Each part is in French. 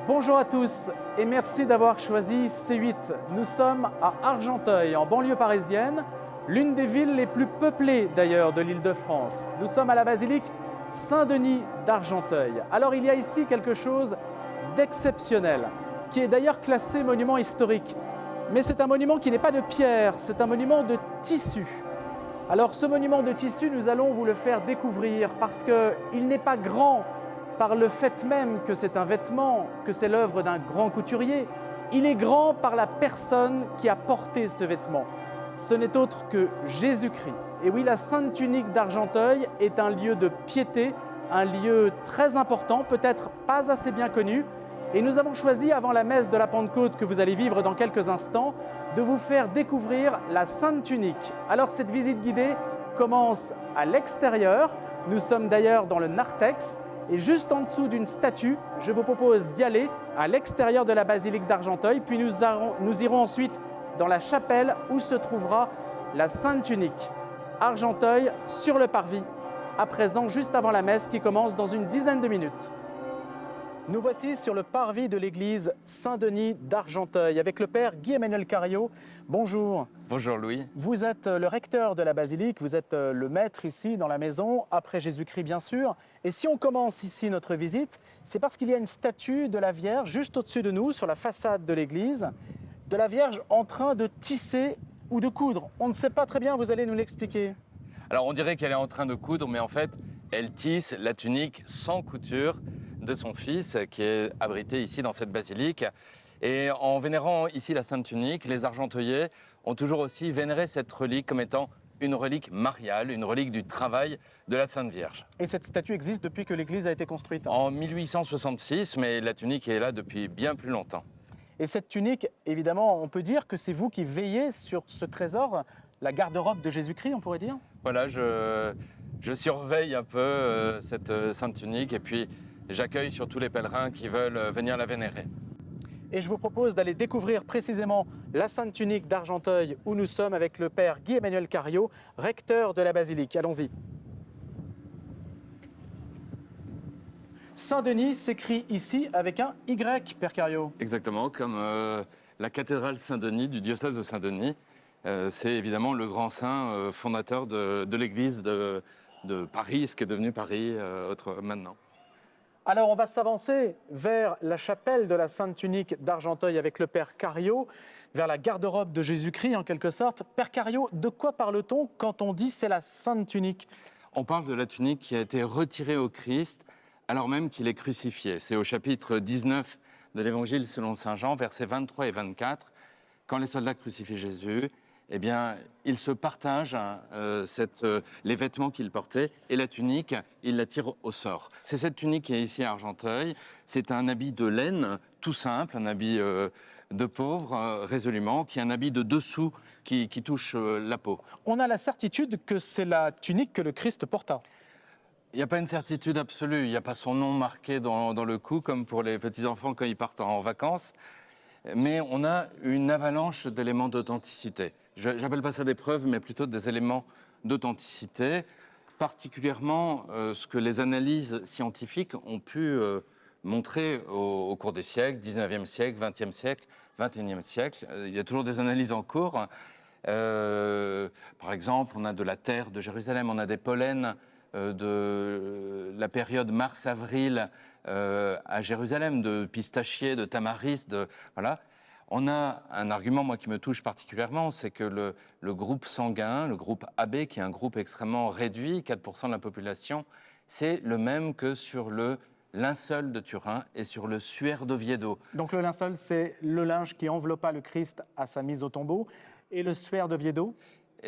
Bonjour à tous et merci d'avoir choisi C8. Nous sommes à Argenteuil, en banlieue parisienne, l'une des villes les plus peuplées d'ailleurs de l'Île-de-France. Nous sommes à la basilique Saint-Denis d'Argenteuil. Alors il y a ici quelque chose d'exceptionnel, qui est d'ailleurs classé monument historique. Mais c'est un monument qui n'est pas de pierre, c'est un monument de tissu. Alors ce monument de tissu, nous allons vous le faire découvrir parce qu'il n'est pas grand par le fait même que c'est un vêtement, que c'est l'œuvre d'un grand couturier. Il est grand par la personne qui a porté ce vêtement. Ce n'est autre que Jésus-Christ. Et oui, la Sainte Tunique d'Argenteuil est un lieu de piété, un lieu très important, peut-être pas assez bien connu. Et nous avons choisi, avant la messe de la Pentecôte que vous allez vivre dans quelques instants, de vous faire découvrir la Sainte Tunique. Alors cette visite guidée commence à l'extérieur. Nous sommes d'ailleurs dans le narthex. Et juste en dessous d'une statue, je vous propose d'y aller à l'extérieur de la basilique d'Argenteuil. Puis nous irons ensuite dans la chapelle où se trouvera la Sainte Tunique. Argenteuil sur le parvis, à présent juste avant la messe qui commence dans une dizaine de minutes. Nous voici sur le parvis de l'église Saint-Denis d'Argenteuil avec le père Guy-Emmanuel Cario. Bonjour. Bonjour Louis. Vous êtes le recteur de la basilique, vous êtes le maître ici dans la maison, après Jésus-Christ bien sûr. Et si on commence ici notre visite, c'est parce qu'il y a une statue de la Vierge juste au-dessus de nous, sur la façade de l'église, de la Vierge en train de tisser ou de coudre. On ne sait pas très bien, vous allez nous l'expliquer. Alors on dirait qu'elle est en train de coudre, mais en fait, elle tisse la tunique sans couture de son fils, qui est abrité ici dans cette basilique. Et en vénérant ici la Sainte Tunique, les Argenteuillais ont toujours aussi vénéré cette relique comme étant une relique mariale, une relique du travail de la Sainte Vierge. Et cette statue existe depuis que l'église a été construite? En 1866, mais la tunique est là depuis bien plus longtemps. Et cette tunique, évidemment, on peut dire que c'est vous qui veillez sur ce trésor, la garde-robe de Jésus-Christ, on pourrait dire? Voilà, je surveille un peu cette Sainte Tunique et puis j'accueille surtout les pèlerins qui veulent venir la vénérer. Et je vous propose d'aller découvrir précisément la Sainte Tunique d'Argenteuil où nous sommes avec le père Guy-Emmanuel Cario, recteur de la basilique. Allons-y. Saint-Denis s'écrit ici avec un Y, père Cario. Exactement, comme la cathédrale Saint-Denis du diocèse de Saint-Denis. C'est évidemment le grand saint fondateur de l'église de Paris, ce qui est devenu Paris maintenant. Alors, on va s'avancer vers la chapelle de la Sainte Tunique d'Argenteuil avec le père Cario, vers la garde-robe de Jésus-Christ en quelque sorte. Père Cario, de quoi parle-t-on quand on dit c'est la Sainte Tunique? On parle de la tunique qui a été retirée au Christ alors même qu'il est crucifié. C'est au chapitre 19 de l'Évangile selon saint Jean, versets 23 et 24. Quand les soldats crucifient Jésus, eh bien, ils se partagent les vêtements qu'ils portaient et la tunique, ils la tirent au sort. C'est cette tunique qui est ici à Argenteuil. C'est un habit de laine, tout simple, un habit de pauvre, résolument, qui est un habit de dessous qui touche la peau. On a la certitude que c'est la tunique que le Christ porta. Il n'y a pas une certitude absolue, il n'y a pas son nom marqué dans le cou, comme pour les petits-enfants quand ils partent en vacances. Mais on a une avalanche d'éléments d'authenticité. Je n'appelle pas ça des preuves, mais plutôt des éléments d'authenticité, particulièrement ce que les analyses scientifiques ont pu montrer au cours des siècles, 19e siècle, 20e siècle, 21e siècle. Il y a toujours des analyses en cours. Par exemple, on a de la terre de Jérusalem, on a des pollens de la période mars-avril à Jérusalem, de pistachiers, de tamaris, voilà. On a un argument, moi, qui me touche particulièrement, c'est que le groupe sanguin, le groupe AB, qui est un groupe extrêmement réduit, 4% de la population, c'est le même que sur le linceul de Turin et sur le suaire d'Oviedo. Donc le linceul, c'est le linge qui enveloppa le Christ à sa mise au tombeau. Et le suaire d'Oviedo?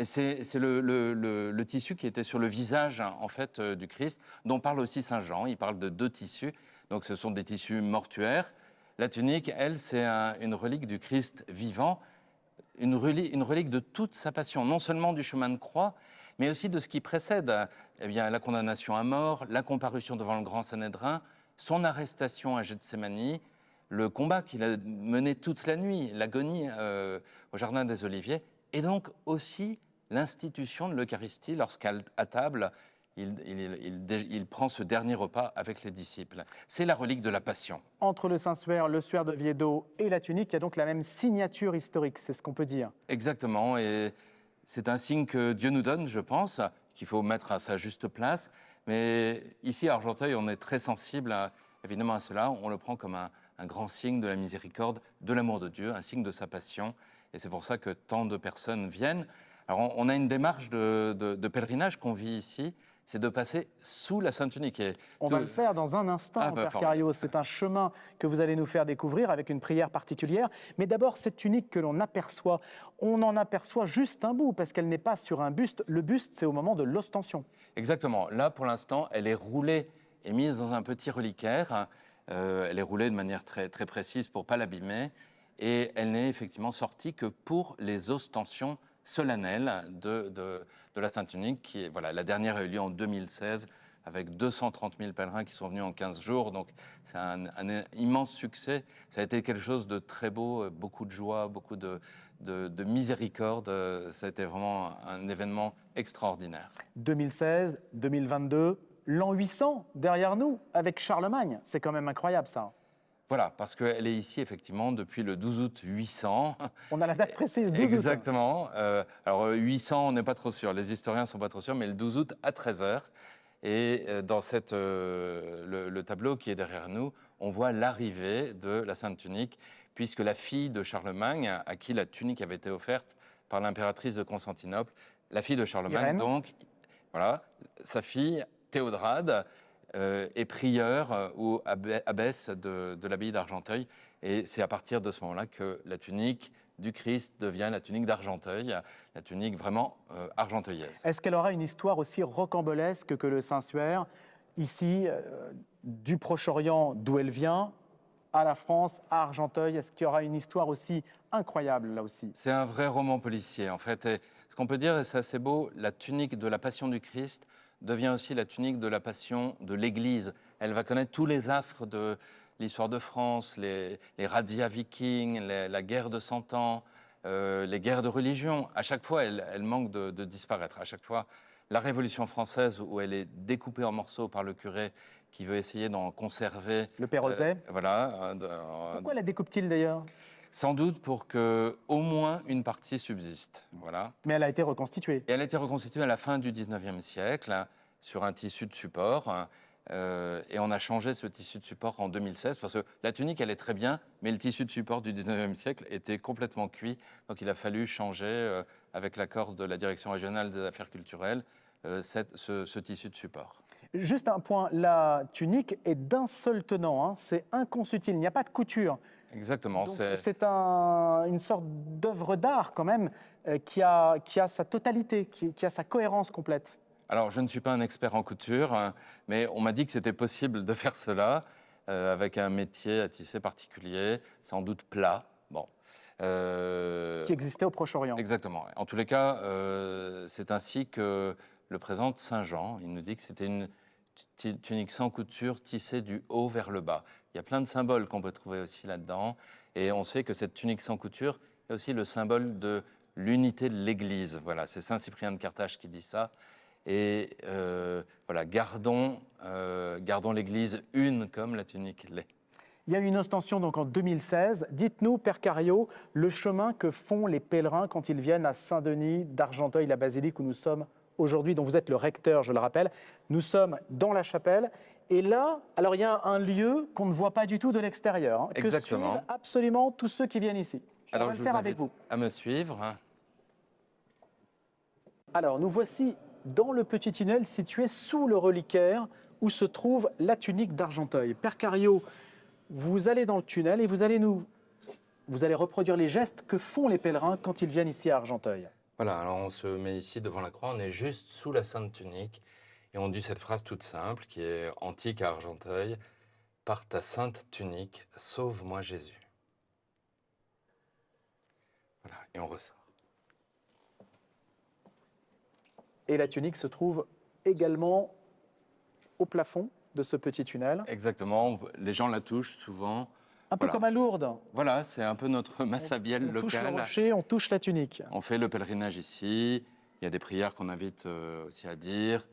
C'est le tissu qui était sur le visage en fait, du Christ, dont parle aussi saint Jean. Il parle de deux tissus, donc ce sont des tissus mortuaires. La tunique, elle, c'est une relique du Christ vivant, une relique de toute sa passion, non seulement du chemin de croix, mais aussi de ce qui précède eh bien, la condamnation à mort, la comparution devant le grand Sanhédrin, son arrestation à Gethsémani, le combat qu'il a mené toute la nuit, l'agonie au Jardin des Oliviers, et donc aussi l'institution de l'Eucharistie lorsqu'à table, il prend ce dernier repas avec les disciples. C'est la relique de la Passion. Entre le Saint-Suaire, le suaire d'Oviedo et la tunique, il y a donc la même signature historique, c'est ce qu'on peut dire. Exactement, et c'est un signe que Dieu nous donne, je pense, qu'il faut mettre à sa juste place. Mais ici, à Argenteuil, on est très sensible évidemment à cela. On le prend comme un grand signe de la miséricorde, de l'amour de Dieu, un signe de sa passion. Et c'est pour ça que tant de personnes viennent. Alors, on a une démarche de pèlerinage qu'on vit ici, c'est de passer sous la Sainte Tunique. On va le faire dans un instant, Père Cario. C'est un chemin que vous allez nous faire découvrir avec une prière particulière. Mais d'abord, cette tunique que l'on aperçoit, on en aperçoit juste un bout parce qu'elle n'est pas sur un buste. Le buste, c'est au moment de l'ostension. Exactement. Là, pour l'instant, elle est roulée et mise dans un petit reliquaire. Elle est roulée de manière très, très précise pour ne pas l'abîmer. Et elle n'est effectivement sortie que pour les ostensions solennelle de la Sainte-Tunique, qui est, voilà, la dernière a eu lieu en 2016, avec 230 000 pèlerins qui sont venus en 15 jours. Donc, c'est un immense succès. Ça a été quelque chose de très beau, beaucoup de joie, beaucoup de miséricorde. Ça a été vraiment un événement extraordinaire. 2016, 2022, l'an 800 derrière nous, avec Charlemagne. C'est quand même incroyable, ça. Voilà, parce qu'elle est ici, effectivement, depuis le 12 août 800. On a la date précise, 12 août. Exactement. Alors, 800, on n'est pas trop sûr. Les historiens ne sont pas trop sûrs, mais le 12 août à 13 h. Et dans le tableau qui est derrière nous, on voit l'arrivée de la Sainte Tunique, puisque la fille de Charlemagne, à qui la tunique avait été offerte par l'impératrice de Constantinople, la fille de Charlemagne, Irène. donc, voilà, sa fille, Théodrade, est prieure ou abbesse de l'abbaye d'Argenteuil. Et c'est à partir de ce moment-là que la tunique du Christ devient la tunique d'Argenteuil, la tunique vraiment argenteuillaise. Est-ce qu'elle aura une histoire aussi rocambolesque que le Saint-Suaire, ici, du Proche-Orient, d'où elle vient, à la France, à Argenteuil? Est-ce qu'il y aura une histoire aussi incroyable, là aussi? C'est un vrai roman policier, en fait. Et ce qu'on peut dire, et c'est assez beau, la tunique de la Passion du Christ devient aussi la tunique de la Passion de l'Église. Elle va connaître tous les affres de l'histoire de France, les razzias vikings, la guerre de 100 ans, les guerres de religion. À chaque fois, elle manque de disparaître. À chaque fois, la Révolution française, où elle est découpée en morceaux par le curé qui veut essayer d'en conserver. Le Pérozet. Voilà. Pourquoi la découpe-t-il d'ailleurs? Sans doute pour qu'au moins une partie subsiste. Voilà. Mais elle a été reconstituée. Et elle a été reconstituée à la fin du 19e siècle, sur un tissu de support. Et on a changé ce tissu de support en 2016 parce que la tunique, elle est très bien, mais le tissu de support du 19e siècle était complètement cuit. Donc il a fallu changer, avec l'accord de la Direction régionale des affaires culturelles, ce tissu de support. Juste un point, la tunique est d'un seul tenant, hein. C'est inconsutile, il n'y a pas de couture. Exactement. C'est une sorte d'œuvre d'art quand même qui a sa totalité, qui a sa cohérence complète. Alors, je ne suis pas un expert en couture, mais on m'a dit que c'était possible de faire cela avec un métier à tisser particulier, sans doute plat. Bon. Qui existait au Proche-Orient. Exactement. En tous les cas, c'est ainsi que le présente Saint Jean. Il nous dit que c'était une tunique sans couture tissée du haut vers le bas. Il y a plein de symboles qu'on peut trouver aussi là-dedans. Et on sait que cette tunique sans couture est aussi le symbole de l'unité de l'Église. Voilà, c'est Saint Cyprien de Carthage qui dit ça. Et voilà, gardons l'Église une comme la tunique l'est. Il y a eu une ostension donc en 2016. Dites-nous, Père Cario, le chemin que font les pèlerins quand ils viennent à Saint-Denis d'Argenteuil, la basilique où nous sommes aujourd'hui, dont vous êtes le recteur, je le rappelle. Nous sommes dans la chapelle. Et là, alors il y a un lieu qu'on ne voit pas du tout de l'extérieur, hein, que suivent absolument tous ceux qui viennent ici. Alors je vous invite à me suivre. Alors nous voici dans le petit tunnel situé sous le reliquaire où se trouve la tunique d'Argenteuil. Père Cario, vous allez dans le tunnel et vous allez reproduire les gestes que font les pèlerins quand ils viennent ici à Argenteuil. Voilà, alors on se met ici devant la croix, on est juste sous la Sainte Tunique et on dit cette phrase toute simple qui est antique à Argenteuil: par ta sainte tunique, sauve-moi Jésus. Voilà, et on ressort. Et la tunique se trouve également au plafond de ce petit tunnel. Exactement, les gens la touchent souvent. Un peu comme à Lourdes. Voilà, c'est un peu notre massabielle locale. On touche le rocher, on touche la tunique. On fait le pèlerinage ici. Il y a des prières qu'on invite aussi à dire.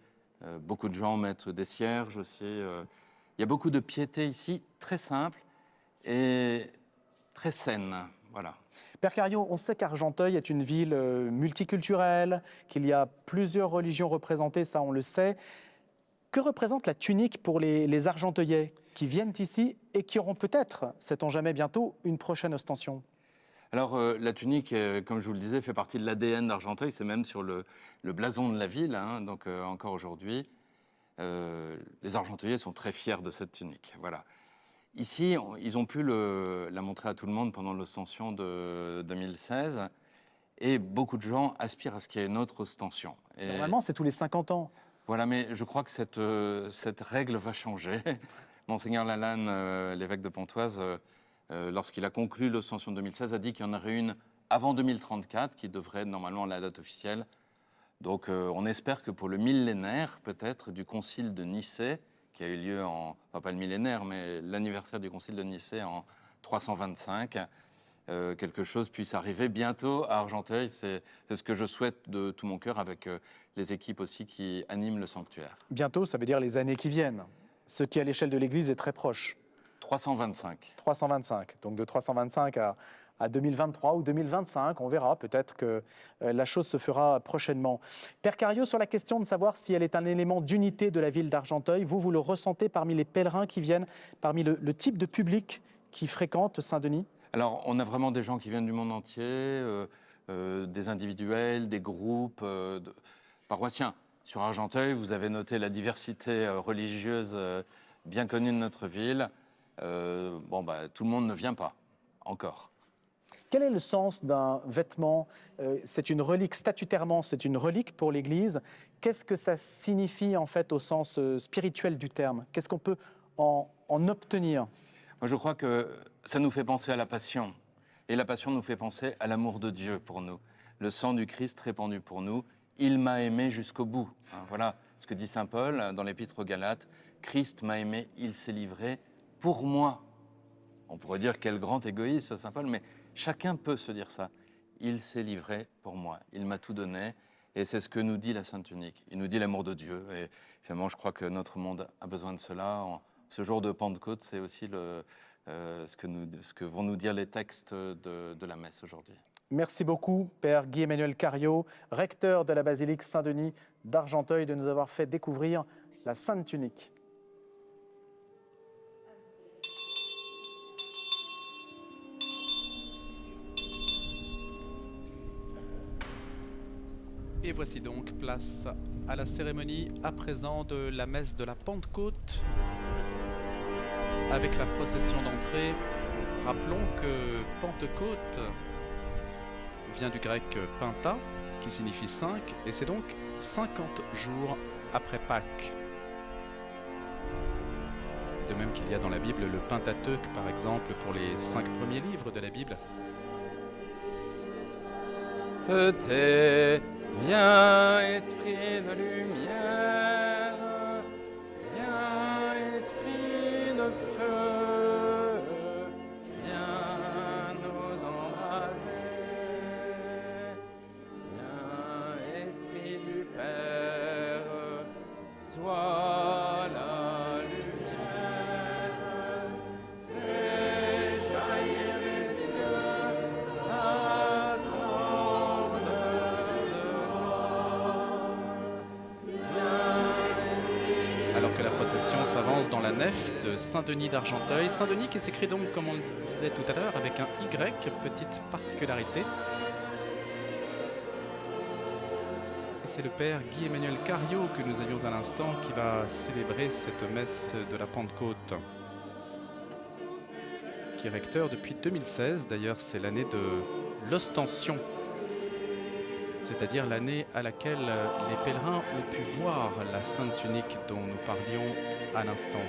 Beaucoup de gens mettent des cierges aussi. Il y a beaucoup de piété ici, très simple et très saine. Voilà. Père Cario, on sait qu'Argenteuil est une ville multiculturelle, qu'il y a plusieurs religions représentées, ça on le sait. Que représente la tunique pour les Argenteuillais qui viennent ici et qui auront peut-être, sait-on jamais bientôt, une prochaine ostension? Alors, la tunique, comme je vous le disais, fait partie de l'ADN d'Argenteuil. C'est même sur le blason de la ville, hein, donc encore aujourd'hui. Les Argenteuillais sont très fiers de cette tunique. Voilà. Ici, ils ont pu la montrer à tout le monde pendant l'ostension de 2016. Et beaucoup de gens aspirent à ce qu'il y ait une autre ostension. Et Normalement, c'est tous les 50 ans. voilà, mais je crois que cette règle va changer. Monseigneur Lalanne, l'évêque de Pontoise, lorsqu'il a conclu l'ostension de 2016, a dit qu'il y en aurait une avant 2034, qui devrait être normalement la date officielle. Donc on espère que pour le millénaire, peut-être, du concile de Nicée, qui a eu lieu enfin pas le millénaire, mais l'anniversaire du concile de Nicée en 325, quelque chose puisse arriver bientôt à Argenteuil. C'est ce que je souhaite de tout mon cœur avec les équipes aussi qui animent le sanctuaire. Bientôt, ça veut dire les années qui viennent, ce qui à l'échelle de l'Église est très proche. 325. 325, donc de 325 à 2023 ou 2025, on verra, peut-être que la chose se fera prochainement. Père Cario, sur la question de savoir si elle est un élément d'unité de la ville d'Argenteuil, vous le ressentez parmi les pèlerins qui viennent, parmi le type de public qui fréquente Saint-Denis? Alors, on a vraiment des gens qui viennent du monde entier, des individuels, des groupes paroissiens. Sur Argenteuil, vous avez noté la diversité religieuse bien connue de notre ville. Tout le monde ne vient pas, encore. Quel est le sens d'un vêtement? C'est une relique, statutairement, c'est une relique pour l'Église. Qu'est-ce que ça signifie, en fait, au sens spirituel du terme? Qu'est-ce qu'on peut en obtenir? Moi, je crois que ça nous fait penser à la passion. Et la passion nous fait penser à l'amour de Dieu pour nous. Le sang du Christ répandu pour nous. Il m'a aimé jusqu'au bout. Voilà ce que dit saint Paul dans l'Épître aux Galates. Christ m'a aimé, il s'est livré pour moi. On pourrait dire quel grand égoïste, saint Paul, mais chacun peut se dire ça. Il s'est livré pour moi. Il m'a tout donné. Et c'est ce que nous dit la Sainte Tunique. Il nous dit l'amour de Dieu. Et finalement, je crois que notre monde a besoin de cela. Ce jour de Pentecôte, c'est aussi ce que vont nous dire les textes de la messe aujourd'hui. Merci beaucoup, Père Guy-Emmanuel Cario, recteur de la basilique Saint-Denis d'Argenteuil, de nous avoir fait découvrir la Sainte Tunique. Et voici donc place à la cérémonie à présent de la messe de la Pentecôte. Avec la procession d'entrée, rappelons que Pentecôte vient du grec Penta, qui signifie 5, et c'est donc 50 jours après Pâques. De même qu'il y a dans la Bible le Pentateuque, par exemple, pour les 5 premiers livres de la Bible. Viens, esprit de lumière, viens, esprit de feu, viens nous embraser, viens, esprit du Père, sois la lumière, fais jaillir les cieux, ta splendeur. Alors que la procession s'avance dans la nef de Saint-Denis d'Argenteuil. Saint-Denis qui s'écrit donc, comme on le disait tout à l'heure, avec un Y, petite particularité. Et c'est le Père Guy-Emmanuel Cario que nous avions à l'instant qui va célébrer cette messe de la Pentecôte. Qui est recteur depuis 2016, d'ailleurs c'est l'année de l'ostension. C'est-à-dire l'année à laquelle les pèlerins ont pu voir la Sainte Tunique dont nous parlions à l'instant,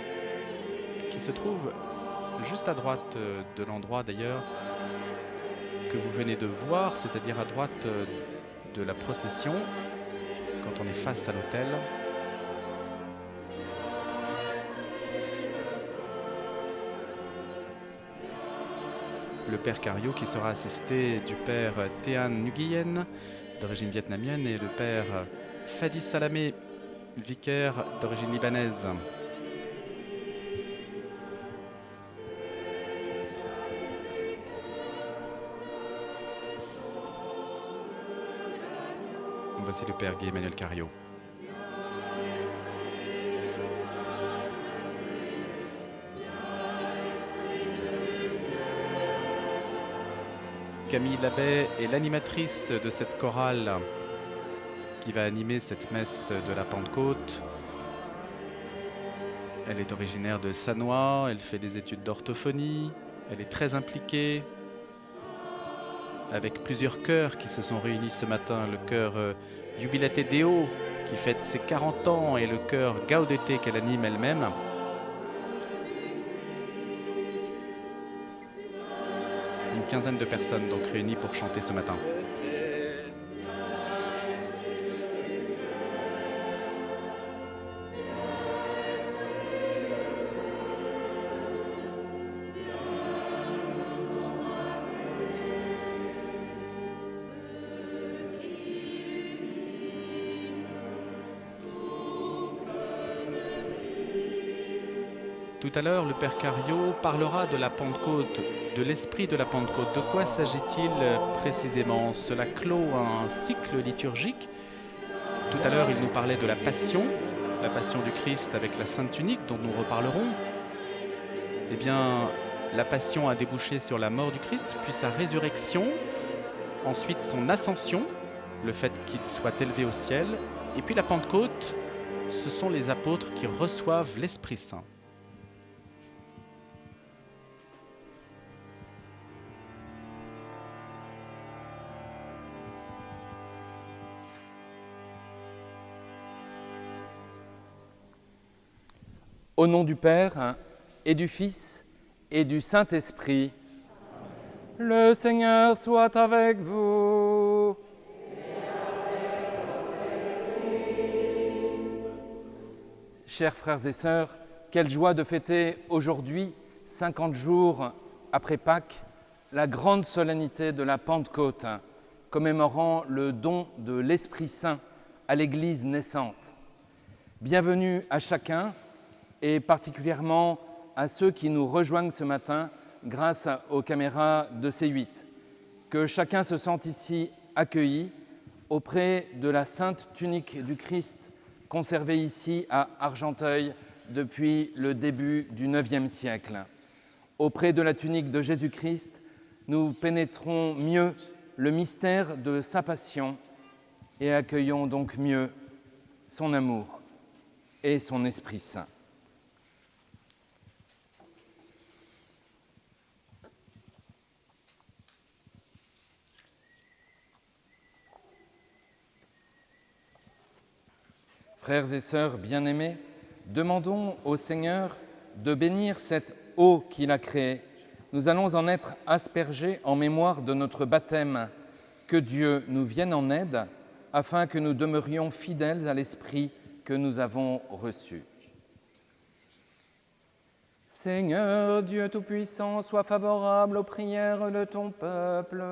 qui se trouve juste à droite de l'endroit d'ailleurs que vous venez de voir, c'est-à-dire à droite de la procession, quand on est face à l'autel. Le Père Cario qui sera assisté du Père Tean Nguyen, d'origine vietnamienne, et le Père Fadi Salamé, vicaire d'origine libanaise. Voici le père Guy Emmanuel Cario. Camille Labbé est l'animatrice de cette chorale qui va animer cette messe de la Pentecôte. Elle est originaire de Sannois, elle fait des études d'orthophonie, elle est très impliquée avec plusieurs chœurs qui se sont réunis ce matin. Le chœur Jubilate Deo qui fête ses 40 ans et le chœur Gaudete qu'elle anime elle-même. Une quinzaine de personnes donc réunies pour chanter ce matin. Tout à l'heure, le Père Cario parlera de la Pentecôte, de l'esprit de la Pentecôte. De quoi s'agit-il précisément? Cela clôt un cycle liturgique. Tout à l'heure, il nous parlait de la passion du Christ avec la Sainte Tunique, dont nous reparlerons. Eh bien, la passion a débouché sur la mort du Christ, puis sa résurrection, ensuite son ascension, le fait qu'il soit élevé au ciel, et puis la Pentecôte, ce sont les apôtres qui reçoivent l'Esprit Saint. Au nom du Père et du Fils et du Saint-Esprit, le Seigneur soit avec vous. Chers frères et sœurs, quelle joie de fêter aujourd'hui, 50 jours après Pâques, la grande solennité de la Pentecôte, commémorant le don de l'Esprit Saint à l'Église naissante. Bienvenue à chacun, et particulièrement à ceux qui nous rejoignent ce matin grâce aux caméras de C8. Que chacun se sente ici accueilli auprès de la sainte tunique du Christ conservée ici à Argenteuil depuis le début du IXe siècle. Auprès de la tunique de Jésus-Christ, nous pénétrons mieux le mystère de sa passion et accueillons donc mieux son amour et son Esprit Saint. Frères et sœurs bien-aimés, demandons au Seigneur de bénir cette eau qu'il a créée. Nous allons en être aspergés en mémoire de notre baptême. Que Dieu nous vienne en aide afin que nous demeurions fidèles à l'Esprit que nous avons reçu. Seigneur Dieu Tout-Puissant, sois favorable aux prières de ton peuple,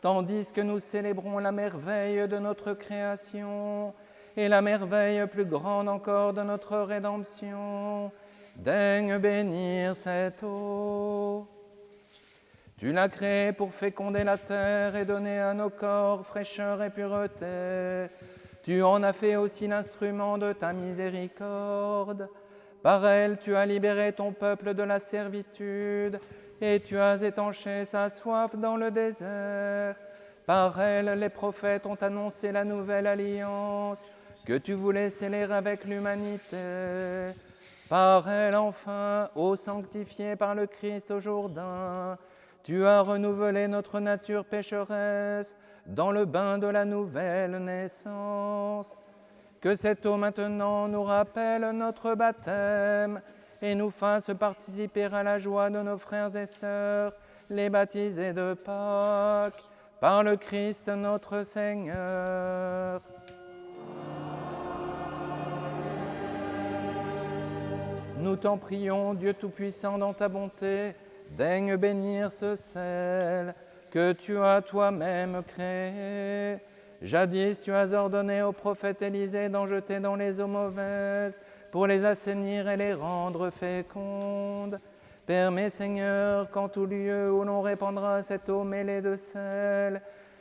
tandis que nous célébrons la merveille de notre création et la merveille plus grande encore de notre rédemption. Daigne bénir cette eau. Tu l'as créée pour féconder la terre et donner à nos corps fraîcheur et pureté. Tu en as fait aussi l'instrument de ta miséricorde. Par elle, tu as libéré ton peuple de la servitude et tu as étanché sa soif dans le désert. Par elle, les prophètes ont annoncé la nouvelle alliance que tu voulais sceller avec l'humanité. Par elle, enfin, ô sanctifié par le Christ au Jourdain, tu as renouvelé notre nature pécheresse dans le bain de la nouvelle naissance. Que cette eau maintenant nous rappelle notre baptême et nous fasse participer à la joie de nos frères et sœurs, les baptisés de Pâques, par le Christ notre Seigneur. Nous t'en prions, Dieu Tout-Puissant, dans ta bonté, daigne bénir ce sel que tu as toi-même créé Jadis, tu as ordonné au prophète Élisée d'en jeter dans les eaux mauvaises pour les assainir et les rendre fécondes. Permets, Seigneur, qu'en tout lieu où l'on répandra cette eau mêlée de sel,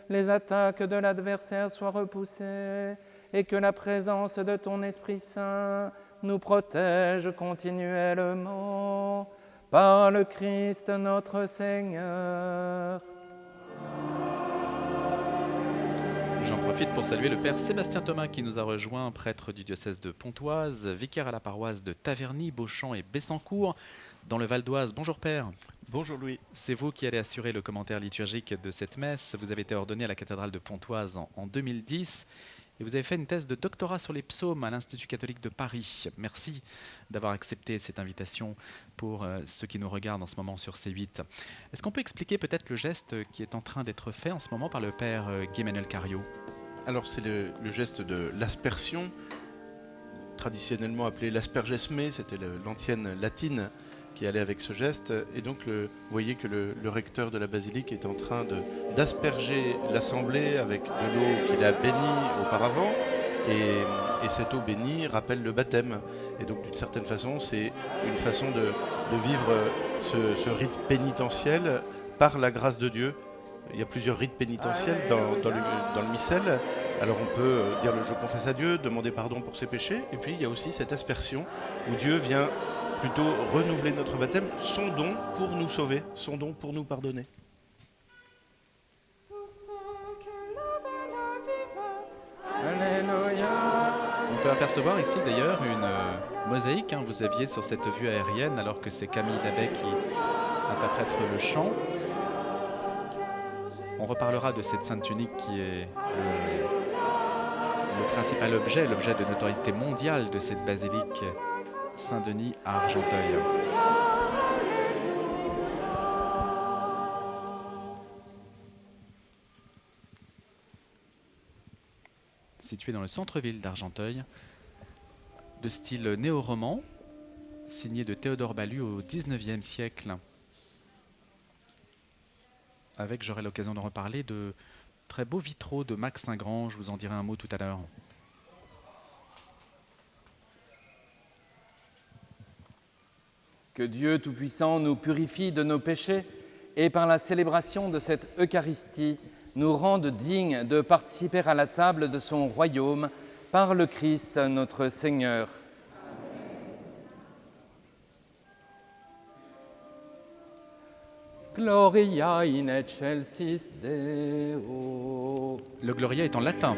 les attaques de l'adversaire soient repoussées et que la présence de ton Esprit Saint nous protège continuellement. Par le Christ notre Seigneur. J'en profite pour saluer le Père Sébastien Thomas qui nous a rejoint, prêtre du diocèse de Pontoise, vicaire à la paroisse de Taverny, Beauchamp et Bessancourt, dans le Val d'Oise. Bonjour Père. Bonjour Louis. C'est vous qui allez assurer le commentaire liturgique de cette messe. Vous avez été ordonné à la cathédrale de Pontoise en 2010 et vous avez fait une thèse de doctorat sur les psaumes à l'Institut catholique de Paris. Merci d'avoir accepté cette invitation pour ceux qui nous regardent en ce moment sur C8. Est-ce qu'on peut expliquer peut-être le geste qui est en train d'être fait en ce moment par le Père Guy-Emmanuel Cario ? Alors c'est le geste de l'aspersion, traditionnellement appelé l'aspergesme, c'était l'antienne latine qui allait avec ce geste. Et donc vous voyez que le recteur de la basilique est en train d'asperger l'assemblée avec de l'eau qu'il a bénie auparavant. Et cette eau bénie rappelle le baptême. Et donc d'une certaine façon, c'est une façon de vivre ce rite pénitentiel par la grâce de Dieu. Il y a plusieurs rites pénitentiels dans le missel. Alors on peut dire le « je confesse à Dieu », demander pardon pour ses péchés. Et puis il y a aussi cette aspersion où Dieu vient plutôt renouveler notre baptême, son don pour nous sauver, son don pour nous pardonner. On peut apercevoir ici d'ailleurs une mosaïque. Vous aviez sur cette vue aérienne, alors que c'est Camille Dabet qui interprète le chant. On reparlera de cette sainte tunique qui est le principal objet, l'objet de notoriété mondiale de cette basilique Saint-Denis à Argenteuil. Située dans le centre-ville d'Argenteuil, de style néo-roman, signé de Théodore Balue au XIXe siècle. Avec, j'aurai l'occasion d'en reparler, de très beaux vitraux de Max Saint-Grand. Je vous en dirai un mot tout à l'heure. Que Dieu Tout-Puissant nous purifie de nos péchés et par la célébration de cette Eucharistie, nous rende dignes de participer à la table de son royaume par le Christ notre Seigneur. Gloria in excelsis Deo. Le Gloria est en latin.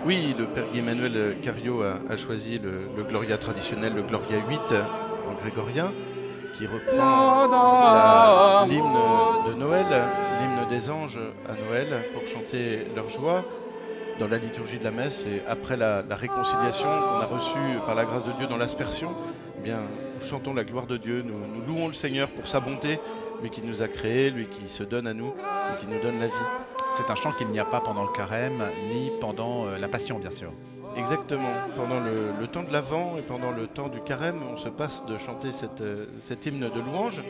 Oui, le Père Guy-Emmanuel Cario a choisi le Gloria traditionnel, le Gloria 8 en grégorien, qui reprend l'hymne de Noël, l'hymne des anges à Noël, pour chanter leur joie. Dans la liturgie de la messe et après la réconciliation qu'on a reçue par la grâce de Dieu dans l'aspersion, eh bien, nous chantons la gloire de Dieu, nous louons le Seigneur pour sa bonté, lui qui nous a créés, lui qui se donne à nous, lui qui nous donne la vie. C'est un chant qu'il n'y a pas pendant le carême, ni pendant la Passion, bien sûr. Exactement. Pendant le temps de l'Avent et pendant le temps du carême, on se passe de chanter cet hymne de louange.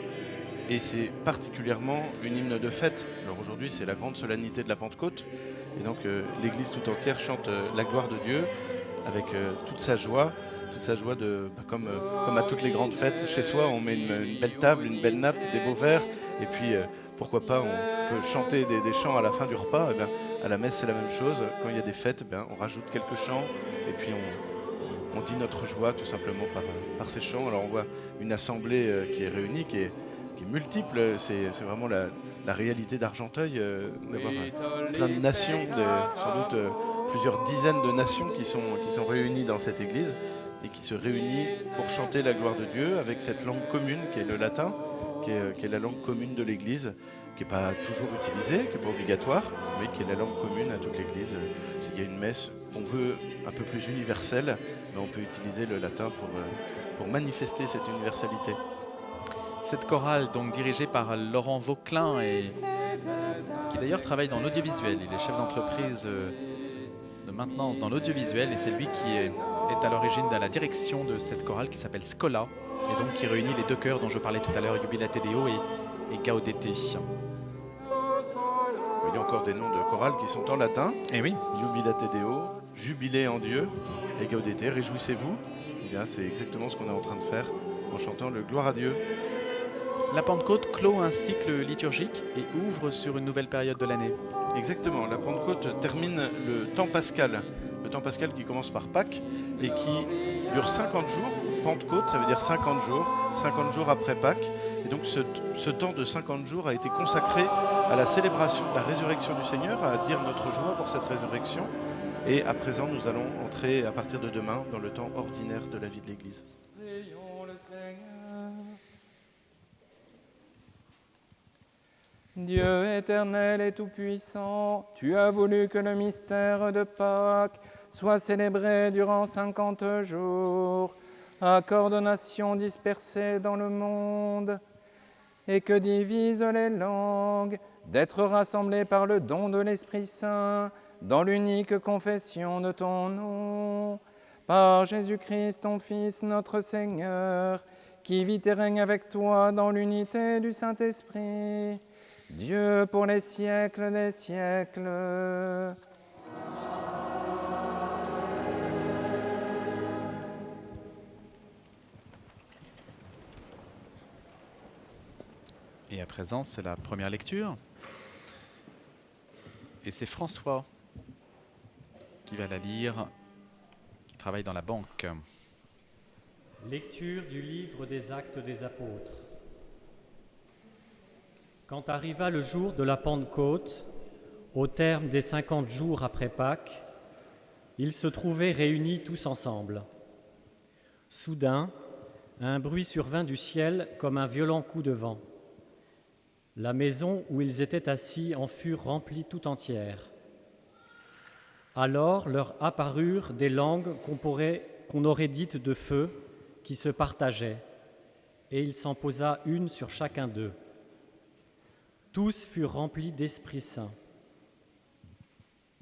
Et c'est particulièrement une hymne de fête. Alors aujourd'hui, c'est la grande solennité de la Pentecôte. Et donc l'Église tout entière chante la gloire de Dieu avec toute sa joie comme à toutes les grandes fêtes. Chez soi, on met une belle table, une belle nappe, des beaux verres. Et puis, pourquoi pas, on peut chanter des chants à la fin du repas. Et bien, à la messe, c'est la même chose. Quand il y a des fêtes, on rajoute quelques chants. Et puis, on dit notre joie tout simplement par ces chants. Alors, on voit une assemblée qui est réunie, qui est multiple, c'est vraiment la réalité d'Argenteuil, d'avoir plein de nations, sans doute plusieurs dizaines de nations qui sont réunies dans cette église et qui se réunissent pour chanter la gloire de Dieu avec cette langue commune qui est le latin, qui est la langue commune de l'église, qui n'est pas toujours utilisée, qui n'est pas obligatoire, mais qui est la langue commune à toute l'église. S'il y a une messe qu'on veut un peu plus universelle, on peut utiliser le latin pour manifester cette universalité. Cette chorale, donc dirigée par Laurent Vauclin, qui d'ailleurs travaille dans l'audiovisuel. Il est chef d'entreprise de maintenance dans l'audiovisuel et c'est lui qui est à l'origine de la direction de cette chorale qui s'appelle Scola et donc qui réunit les deux chœurs dont je parlais tout à l'heure, Jubilate Deo et Gaudete. Il y a encore des noms de chorales qui sont en latin. Et oui, Jubilate Deo, jubilez en Dieu, et Gaudete, réjouissez-vous. Eh bien, c'est exactement ce qu'on est en train de faire en chantant le Gloire à Dieu. la Pentecôte clôt un cycle liturgique et ouvre sur une nouvelle période de l'année. Exactement, la Pentecôte termine le temps pascal. Le temps pascal qui commence par Pâques et qui dure 50 jours. Pentecôte, ça veut dire 50 jours après Pâques. Et donc ce temps de 50 jours a été consacré à la célébration de la résurrection du Seigneur, à dire notre joie pour cette résurrection. Et à présent, nous allons entrer à partir de demain dans le temps ordinaire de la vie de l'Église. Prions le Seigneur. Dieu éternel et tout-puissant, tu as voulu que le mystère de Pâques soit célébré durant 50 jours. Accorde aux nations dispersées dans le monde et que divisent les langues, d'être rassemblées par le don de l'Esprit Saint dans l'unique confession de ton nom. Par Jésus-Christ, ton Fils, notre Seigneur, qui vit et règne avec toi dans l'unité du Saint-Esprit, Dieu pour les siècles des siècles. Et à présent, c'est la première lecture. Et c'est François qui va la lire, qui travaille dans la banque. Lecture du livre des Actes des Apôtres. Quand arriva le jour de la Pentecôte, au terme des 50 jours après Pâques, ils se trouvaient réunis tous ensemble. Soudain, un bruit survint du ciel comme un violent coup de vent. La maison où ils étaient assis en fut remplie tout entière. Alors leur apparurent des langues qu'on aurait dites de feu, qui se partageaient, et il s'en posa une sur chacun d'eux. Tous furent remplis d'Esprit Saint.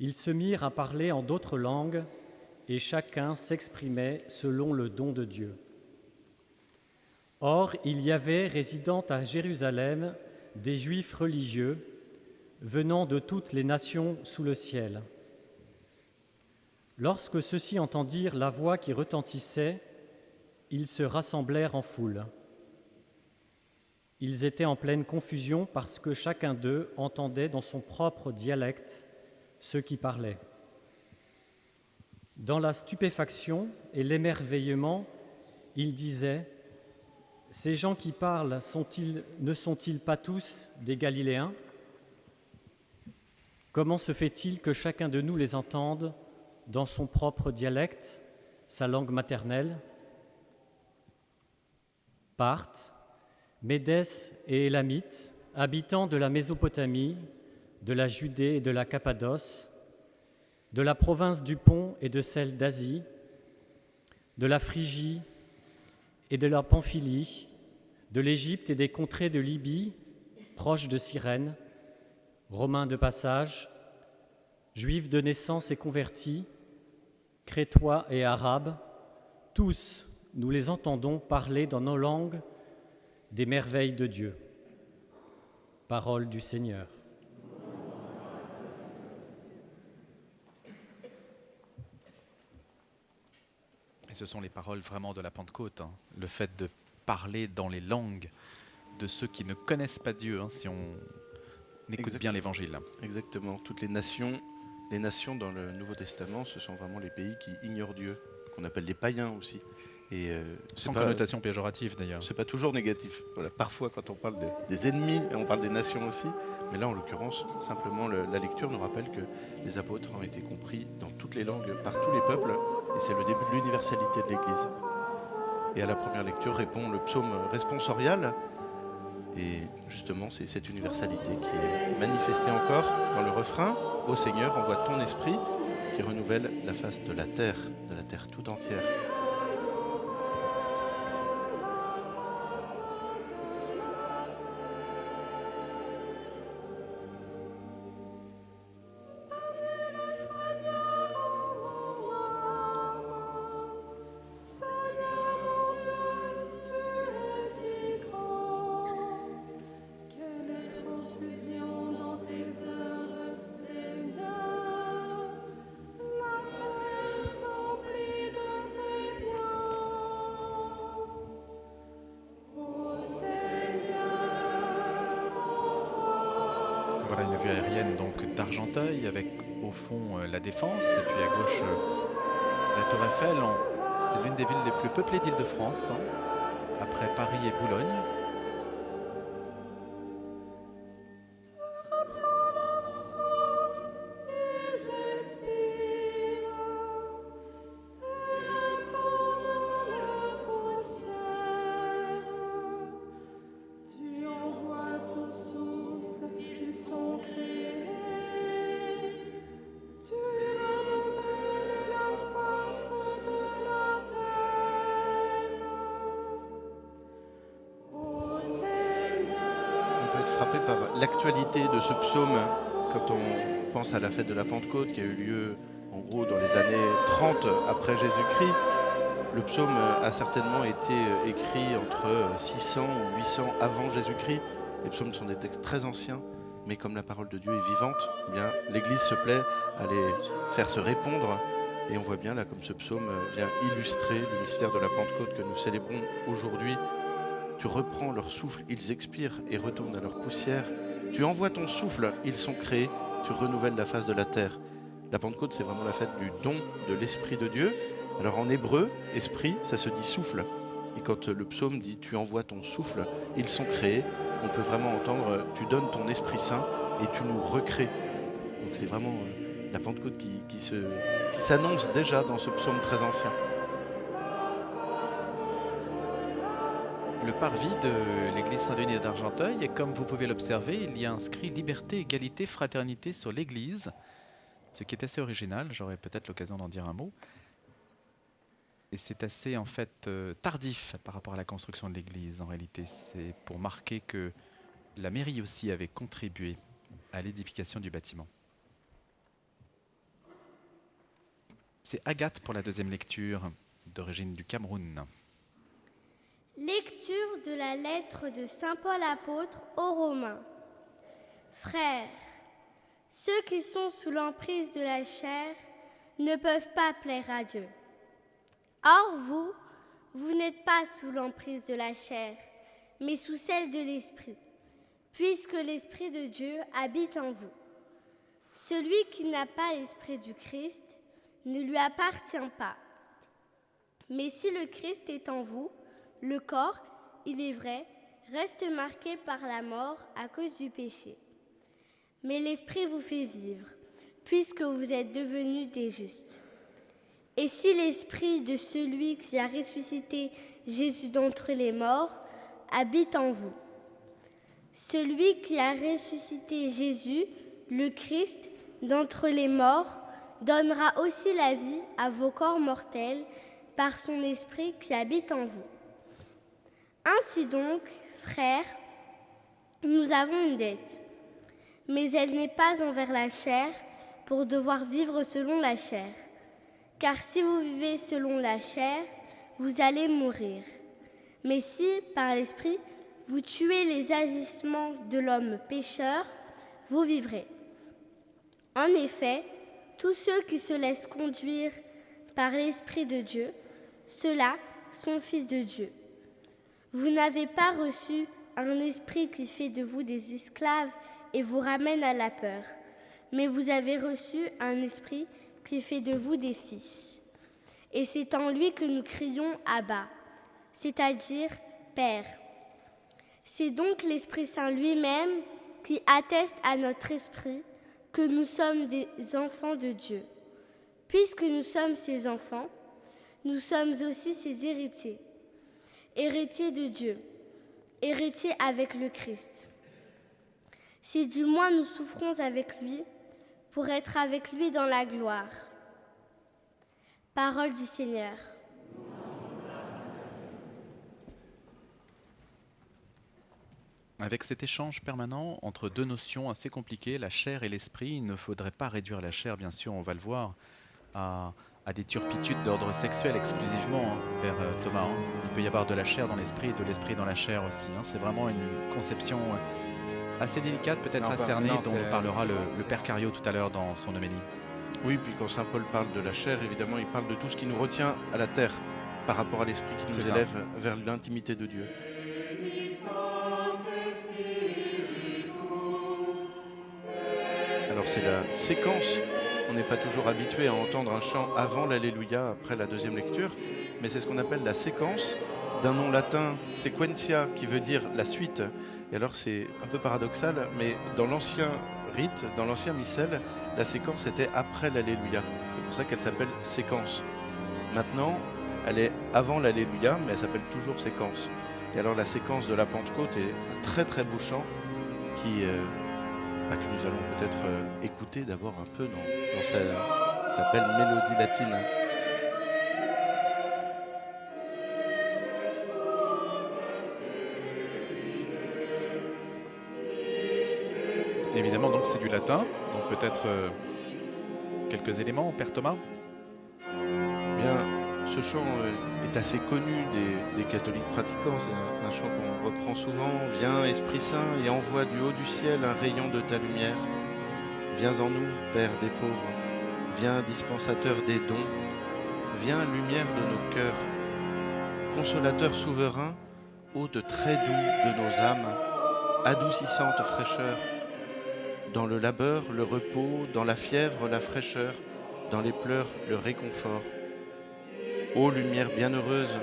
Ils se mirent à parler en d'autres langues, et chacun s'exprimait selon le don de Dieu. Or, il y avait résidant à Jérusalem des Juifs religieux, venant de toutes les nations sous le ciel. Lorsque ceux-ci entendirent la voix qui retentissait, ils se rassemblèrent en foule. Ils étaient en pleine confusion parce que chacun d'eux entendait dans son propre dialecte ceux qui parlaient. Dans la stupéfaction et l'émerveillement, ils disaient « Ces gens qui parlent ne sont-ils pas tous des Galiléens ? Comment se fait-il que chacun de nous les entende dans son propre dialecte, sa langue maternelle ? Parthes, Médès et Élamites, habitants de la Mésopotamie, de la Judée et de la Cappadoce, de la province du Pont et de celle d'Asie, de la Phrygie et de la Pamphylie, de l'Égypte et des contrées de Libye, proches de Cyrène, Romains de passage, Juifs de naissance et convertis, Crétois et Arabes, tous, nous les entendons parler dans nos langues des merveilles de Dieu. Parole du Seigneur. Et ce sont les paroles vraiment de la Pentecôte, hein. Le fait de parler dans les langues de ceux qui ne connaissent pas Dieu, hein, si on écoute bien l'Évangile. Exactement. Toutes les nations dans le Nouveau Testament, ce sont vraiment les pays qui ignorent Dieu, qu'on appelle des païens aussi. Et Sans connotation péjorative d'ailleurs. C'est pas toujours négatif. Voilà, parfois, quand on parle des ennemis, on parle des nations aussi. Mais là, en l'occurrence, simplement, la lecture nous rappelle que les apôtres ont été compris dans toutes les langues, par tous les peuples. Et c'est le début de l'universalité de l'Église. Et à la première lecture répond le psaume responsorial. Et justement, c'est cette universalité qui est manifestée encore dans le refrain. Ô Seigneur, envoie ton esprit qui renouvelle la face de la terre tout entière. Voilà une vue aérienne donc d'Argenteuil avec au fond la Défense et puis à gauche la Tour Eiffel. C'est l'une des villes les plus peuplées d'Île-de-France, hein, après Paris et Boulogne. Frappé par l'actualité de ce psaume quand on pense à la fête de la Pentecôte qui a eu lieu en gros dans les années 30 après Jésus-Christ. Le psaume a certainement été écrit entre 600 ou 800 avant Jésus-Christ. Les psaumes sont des textes très anciens, mais comme la parole de Dieu est vivante, eh bien, l'Église se plaît à les faire se répondre. Et on voit bien là comme ce psaume vient illustrer le mystère de la Pentecôte que nous célébrons aujourd'hui. Tu reprends leur souffle, ils expirent et retournent à leur poussière. Tu envoies ton souffle, ils sont créés, tu renouvelles la face de la terre. La Pentecôte, c'est vraiment la fête du don de l'Esprit de Dieu. Alors en hébreu, esprit, ça se dit souffle. Et quand le psaume dit tu envoies ton souffle, ils sont créés, on peut vraiment entendre tu donnes ton Esprit Saint et tu nous recrées. Donc c'est vraiment la Pentecôte qui s'annonce déjà dans ce psaume très ancien. Le parvis de l'église Saint-Denis d'Argenteuil, et comme vous pouvez l'observer, il y a inscrit liberté, égalité, fraternité sur l'église, ce qui est assez original, j'aurai peut-être l'occasion d'en dire un mot. Et c'est assez en fait tardif par rapport à la construction de l'église en réalité. C'est pour marquer que la mairie aussi avait contribué à l'édification du bâtiment. C'est Agathe pour la deuxième lecture, d'origine du Cameroun. Lecture de la lettre de Saint Paul apôtre aux Romains. Frères, ceux qui sont sous l'emprise de la chair ne peuvent pas plaire à Dieu. Or vous n'êtes pas sous l'emprise de la chair, mais sous celle de l'Esprit, puisque l'Esprit de Dieu habite en vous. Celui qui n'a pas l'Esprit du Christ ne lui appartient pas. Mais si le Christ est en vous, le corps, il est vrai, reste marqué par la mort à cause du péché. Mais l'Esprit vous fait vivre, puisque vous êtes devenus des justes. Et si l'Esprit de celui qui a ressuscité Jésus d'entre les morts habite en vous, celui qui a ressuscité Jésus, le Christ, d'entre les morts, donnera aussi la vie à vos corps mortels par son Esprit qui habite en vous. Ainsi donc, frères, nous avons une dette, mais elle n'est pas envers la chair pour devoir vivre selon la chair. Car si vous vivez selon la chair, vous allez mourir. Mais si, par l'Esprit, vous tuez les agissements de l'homme pécheur, vous vivrez. En effet, tous ceux qui se laissent conduire par l'Esprit de Dieu, ceux-là sont fils de Dieu. Vous n'avez pas reçu un esprit qui fait de vous des esclaves et vous ramène à la peur, mais vous avez reçu un esprit qui fait de vous des fils. Et c'est en lui que nous crions « Abba », c'est-à-dire « Père ». C'est donc l'Esprit Saint lui-même qui atteste à notre esprit que nous sommes des enfants de Dieu. Puisque nous sommes ses enfants, nous sommes aussi ses héritiers. Héritiers de Dieu, héritiers avec le Christ. Si du moins nous souffrons avec lui, pour être avec lui dans la gloire. Parole du Seigneur. Avec cet échange permanent entre deux notions assez compliquées, la chair et l'esprit, il ne faudrait pas réduire la chair, bien sûr, on va le voir, à des turpitudes d'ordre sexuel exclusivement, hein, Père Thomas. Hein. Il peut y avoir de la chair dans l'esprit et de l'esprit dans la chair aussi. Hein. C'est vraiment une conception assez délicate, peut-être à cerner, dont parlera le Père Cario tout à l'heure dans son homélie. Oui, puis quand Saint Paul parle de la chair, évidemment, il parle de tout ce qui nous retient à la terre par rapport à l'esprit qui nous élève vers l'intimité de Dieu. Alors c'est la séquence. On n'est pas toujours habitué à entendre un chant avant l'Alléluia, après la deuxième lecture, mais c'est ce qu'on appelle la séquence, d'un nom latin sequentia, qui veut dire la suite. Et alors c'est un peu paradoxal, mais dans l'ancien rite, dans l'ancien missel, la séquence était après l'Alléluia. C'est pour ça qu'elle s'appelle séquence. Maintenant, elle est avant l'Alléluia, mais elle s'appelle toujours séquence. Et alors la séquence de la Pentecôte est un très très beau chant que nous allons peut-être écouter d'abord un peu dans ça s'appelle Mélodie latine. Évidemment, donc c'est du latin, donc peut-être quelques éléments, Père Thomas. Bien, ce chant est assez connu des catholiques pratiquants. C'est un chant qu'on reprend souvent. Viens, Esprit Saint, et envoie du haut du ciel un rayon de ta lumière. Viens en nous, Père des pauvres. Viens, dispensateur des dons. Viens, lumière de nos cœurs. Consolateur souverain, hôte très doux de nos âmes. Adoucissante fraîcheur. Dans le labeur, le repos. Dans la fièvre, la fraîcheur. Dans les pleurs, le réconfort. Ô lumière bienheureuse,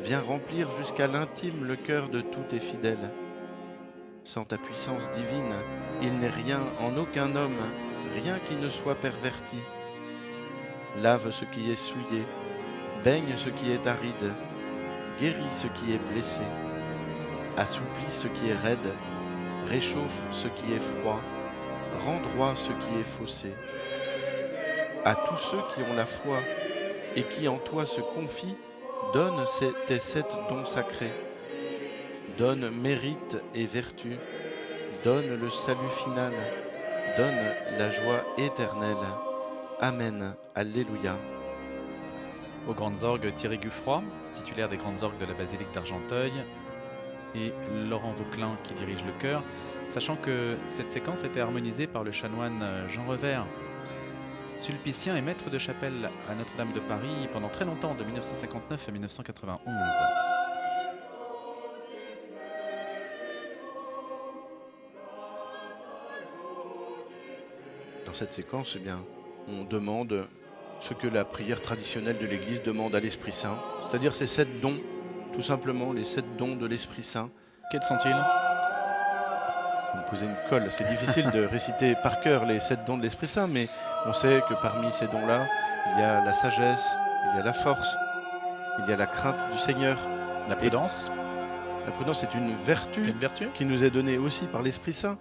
viens remplir jusqu'à l'intime le cœur de tous tes fidèles. Sans ta puissance divine, il n'est rien en aucun homme, rien qui ne soit perverti. Lave ce qui est souillé, baigne ce qui est aride, guéris ce qui est blessé, assouplis ce qui est raide, réchauffe ce qui est froid, rend droit ce qui est faussé. À tous ceux qui ont la foi et qui en toi se confient, donne tes 7 dons sacrés. Donne mérite et vertu, donne le salut final, donne la joie éternelle. Amen. Alléluia. Aux grandes orgues, Thierry Guffroy, titulaire des grandes orgues de la basilique d'Argenteuil, et Laurent Vauclin qui dirige le chœur, sachant que cette séquence était harmonisée par le chanoine Jean Revers, sulpicien et maître de chapelle à Notre-Dame de Paris pendant très longtemps, de 1959 à 1991. Dans cette séquence, eh bien, on demande ce que la prière traditionnelle de l'Église demande à l'Esprit Saint, c'est-à-dire ces 7 dons, tout simplement les 7 dons de l'Esprit Saint. Quels sont-ils ? Vous me posez une colle, c'est difficile de réciter par cœur les 7 dons de l'Esprit Saint, mais on sait que parmi ces dons-là, il y a la sagesse, il y a la force, il y a la crainte du Seigneur. La prudence ? La prudence est une vertu, qui nous est donnée aussi par l'Esprit Saint.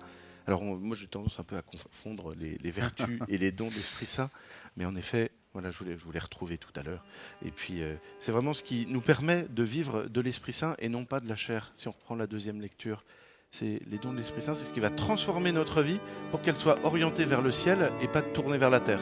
Alors moi j'ai tendance un peu à confondre les vertus et les dons de l'Esprit Saint, mais en effet, voilà, je vous l'ai retrouvé tout à l'heure. Et puis c'est vraiment ce qui nous permet de vivre de l'Esprit Saint et non pas de la chair, si on reprend la deuxième lecture. C'est les dons de l'Esprit Saint, c'est ce qui va transformer notre vie pour qu'elle soit orientée vers le ciel et pas tournée vers la terre.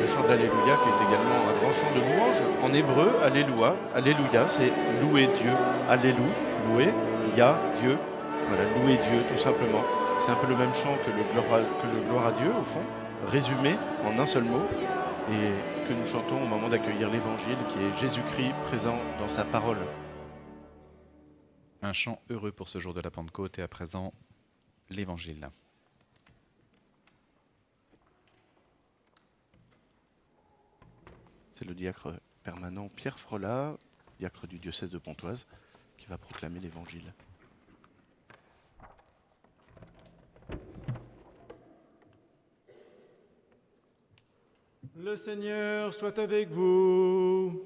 Le chant de l'Alléluia qui est également un grand chant de louange. En hébreu, Alléluia, Alléluia, c'est louer Dieu. Allélu, louer, Ya, Dieu. Voilà, louer Dieu, tout simplement. C'est un peu le même chant que le gloire à Dieu, au fond, résumé en un seul mot, et que nous chantons au moment d'accueillir l'Évangile, qui est Jésus-Christ présent dans sa parole. Un chant heureux pour ce jour de la Pentecôte et à présent, l'Évangile. C'est le diacre permanent Pierre Frolat, diacre du diocèse de Pontoise, qui va proclamer l'Évangile. Le Seigneur soit avec vous.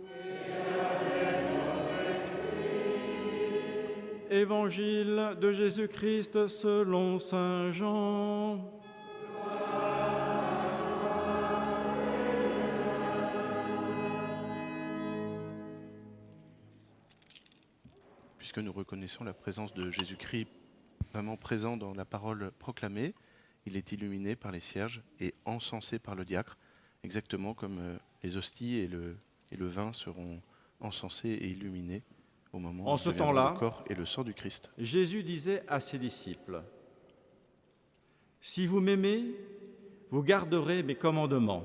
Évangile de Jésus-Christ selon saint Jean. puisque nous reconnaissons la présence de Jésus-Christ vraiment présent dans la parole proclamée. Il est illuminé par les cierges et encensé par le diacre, exactement comme les hosties et le vin seront encensés et illuminés au moment En où ce deviendront temps-là, le corps et le sang du Christ. Jésus disait à ses disciples, « Si vous m'aimez, vous garderez mes commandements.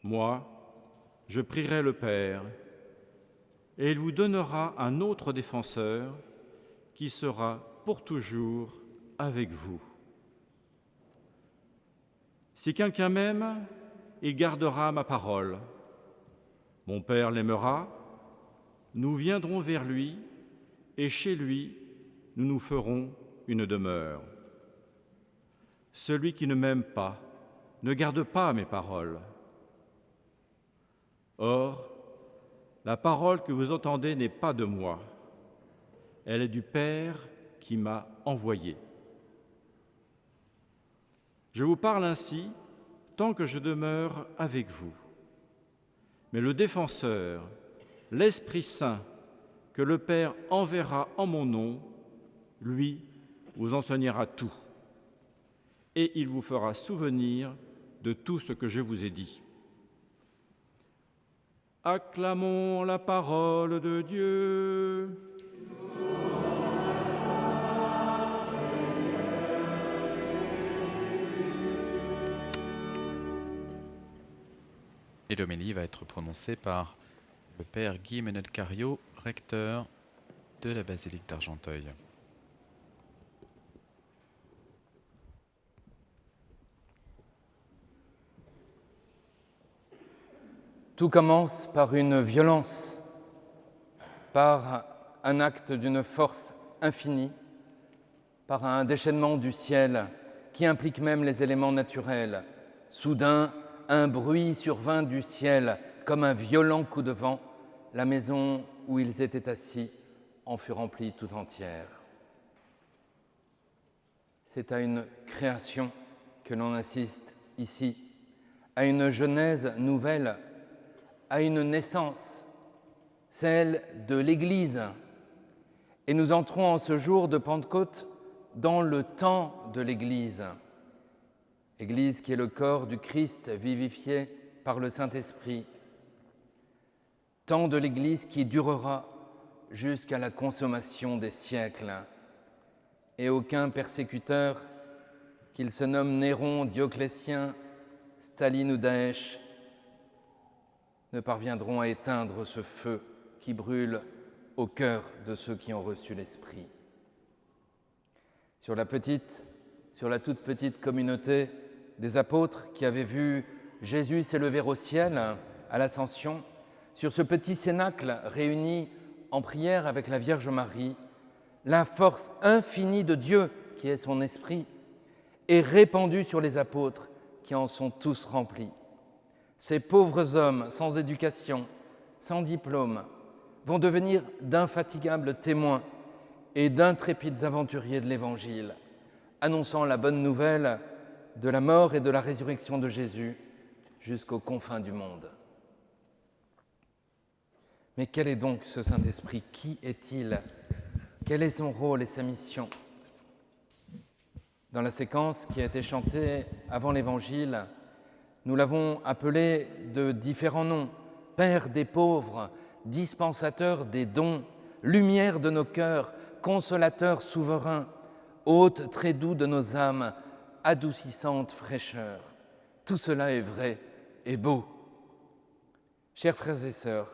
Moi, je prierai le Père, et il vous donnera un autre défenseur qui sera pour toujours avec vous. Si quelqu'un m'aime, il gardera ma parole. Mon Père l'aimera, nous viendrons vers lui, et chez lui, nous nous ferons une demeure. Celui qui ne m'aime pas ne garde pas mes paroles. Or, la parole que vous entendez n'est pas de moi, elle est du Père qui m'a envoyé. Je vous parle ainsi tant que je demeure avec vous. Mais le Défenseur, l'Esprit Saint, que le Père enverra en mon nom, lui vous enseignera tout, et il vous fera souvenir de tout ce que je vous ai dit. Acclamons la parole de Dieu. Et l'homélie va être prononcée par le père Guy Menel-Cario, recteur de la basilique d'Argenteuil. Tout commence par une violence, par un acte d'une force infinie, par un déchaînement du ciel qui implique même les éléments naturels. Soudain, un bruit survint du ciel comme un violent coup de vent. La maison où ils étaient assis en fut remplie tout entière. C'est à une création que l'on assiste ici, à une genèse nouvelle, à une naissance, celle de l'Église. Et nous entrons en ce jour de Pentecôte dans le temps de l'Église. Église qui est le corps du Christ vivifié par le Saint-Esprit. Temps de l'Église qui durera jusqu'à la consommation des siècles. Et aucun persécuteur, qu'il se nomme Néron, Dioclétien, Staline ou Daesh, ne parviendront à éteindre ce feu qui brûle au cœur de ceux qui ont reçu l'Esprit. Sur la toute petite communauté des apôtres qui avaient vu Jésus s'élever au ciel à l'Ascension, sur ce petit cénacle réuni en prière avec la Vierge Marie, la force infinie de Dieu, qui est son Esprit, est répandue sur les apôtres qui en sont tous remplis. Ces pauvres hommes sans éducation, sans diplôme, vont devenir d'infatigables témoins et d'intrépides aventuriers de l'Évangile, annonçant la bonne nouvelle de la mort et de la résurrection de Jésus jusqu'aux confins du monde. Mais quel est donc ce Saint-Esprit? Qui est-il? Quel est son rôle et sa mission? Dans la séquence qui a été chantée avant l'Évangile, nous l'avons appelé de différents noms: Père des pauvres, dispensateur des dons, lumière de nos cœurs, consolateur souverain, hôte très doux de nos âmes, adoucissante fraîcheur. Tout cela est vrai et beau. Chers frères et sœurs,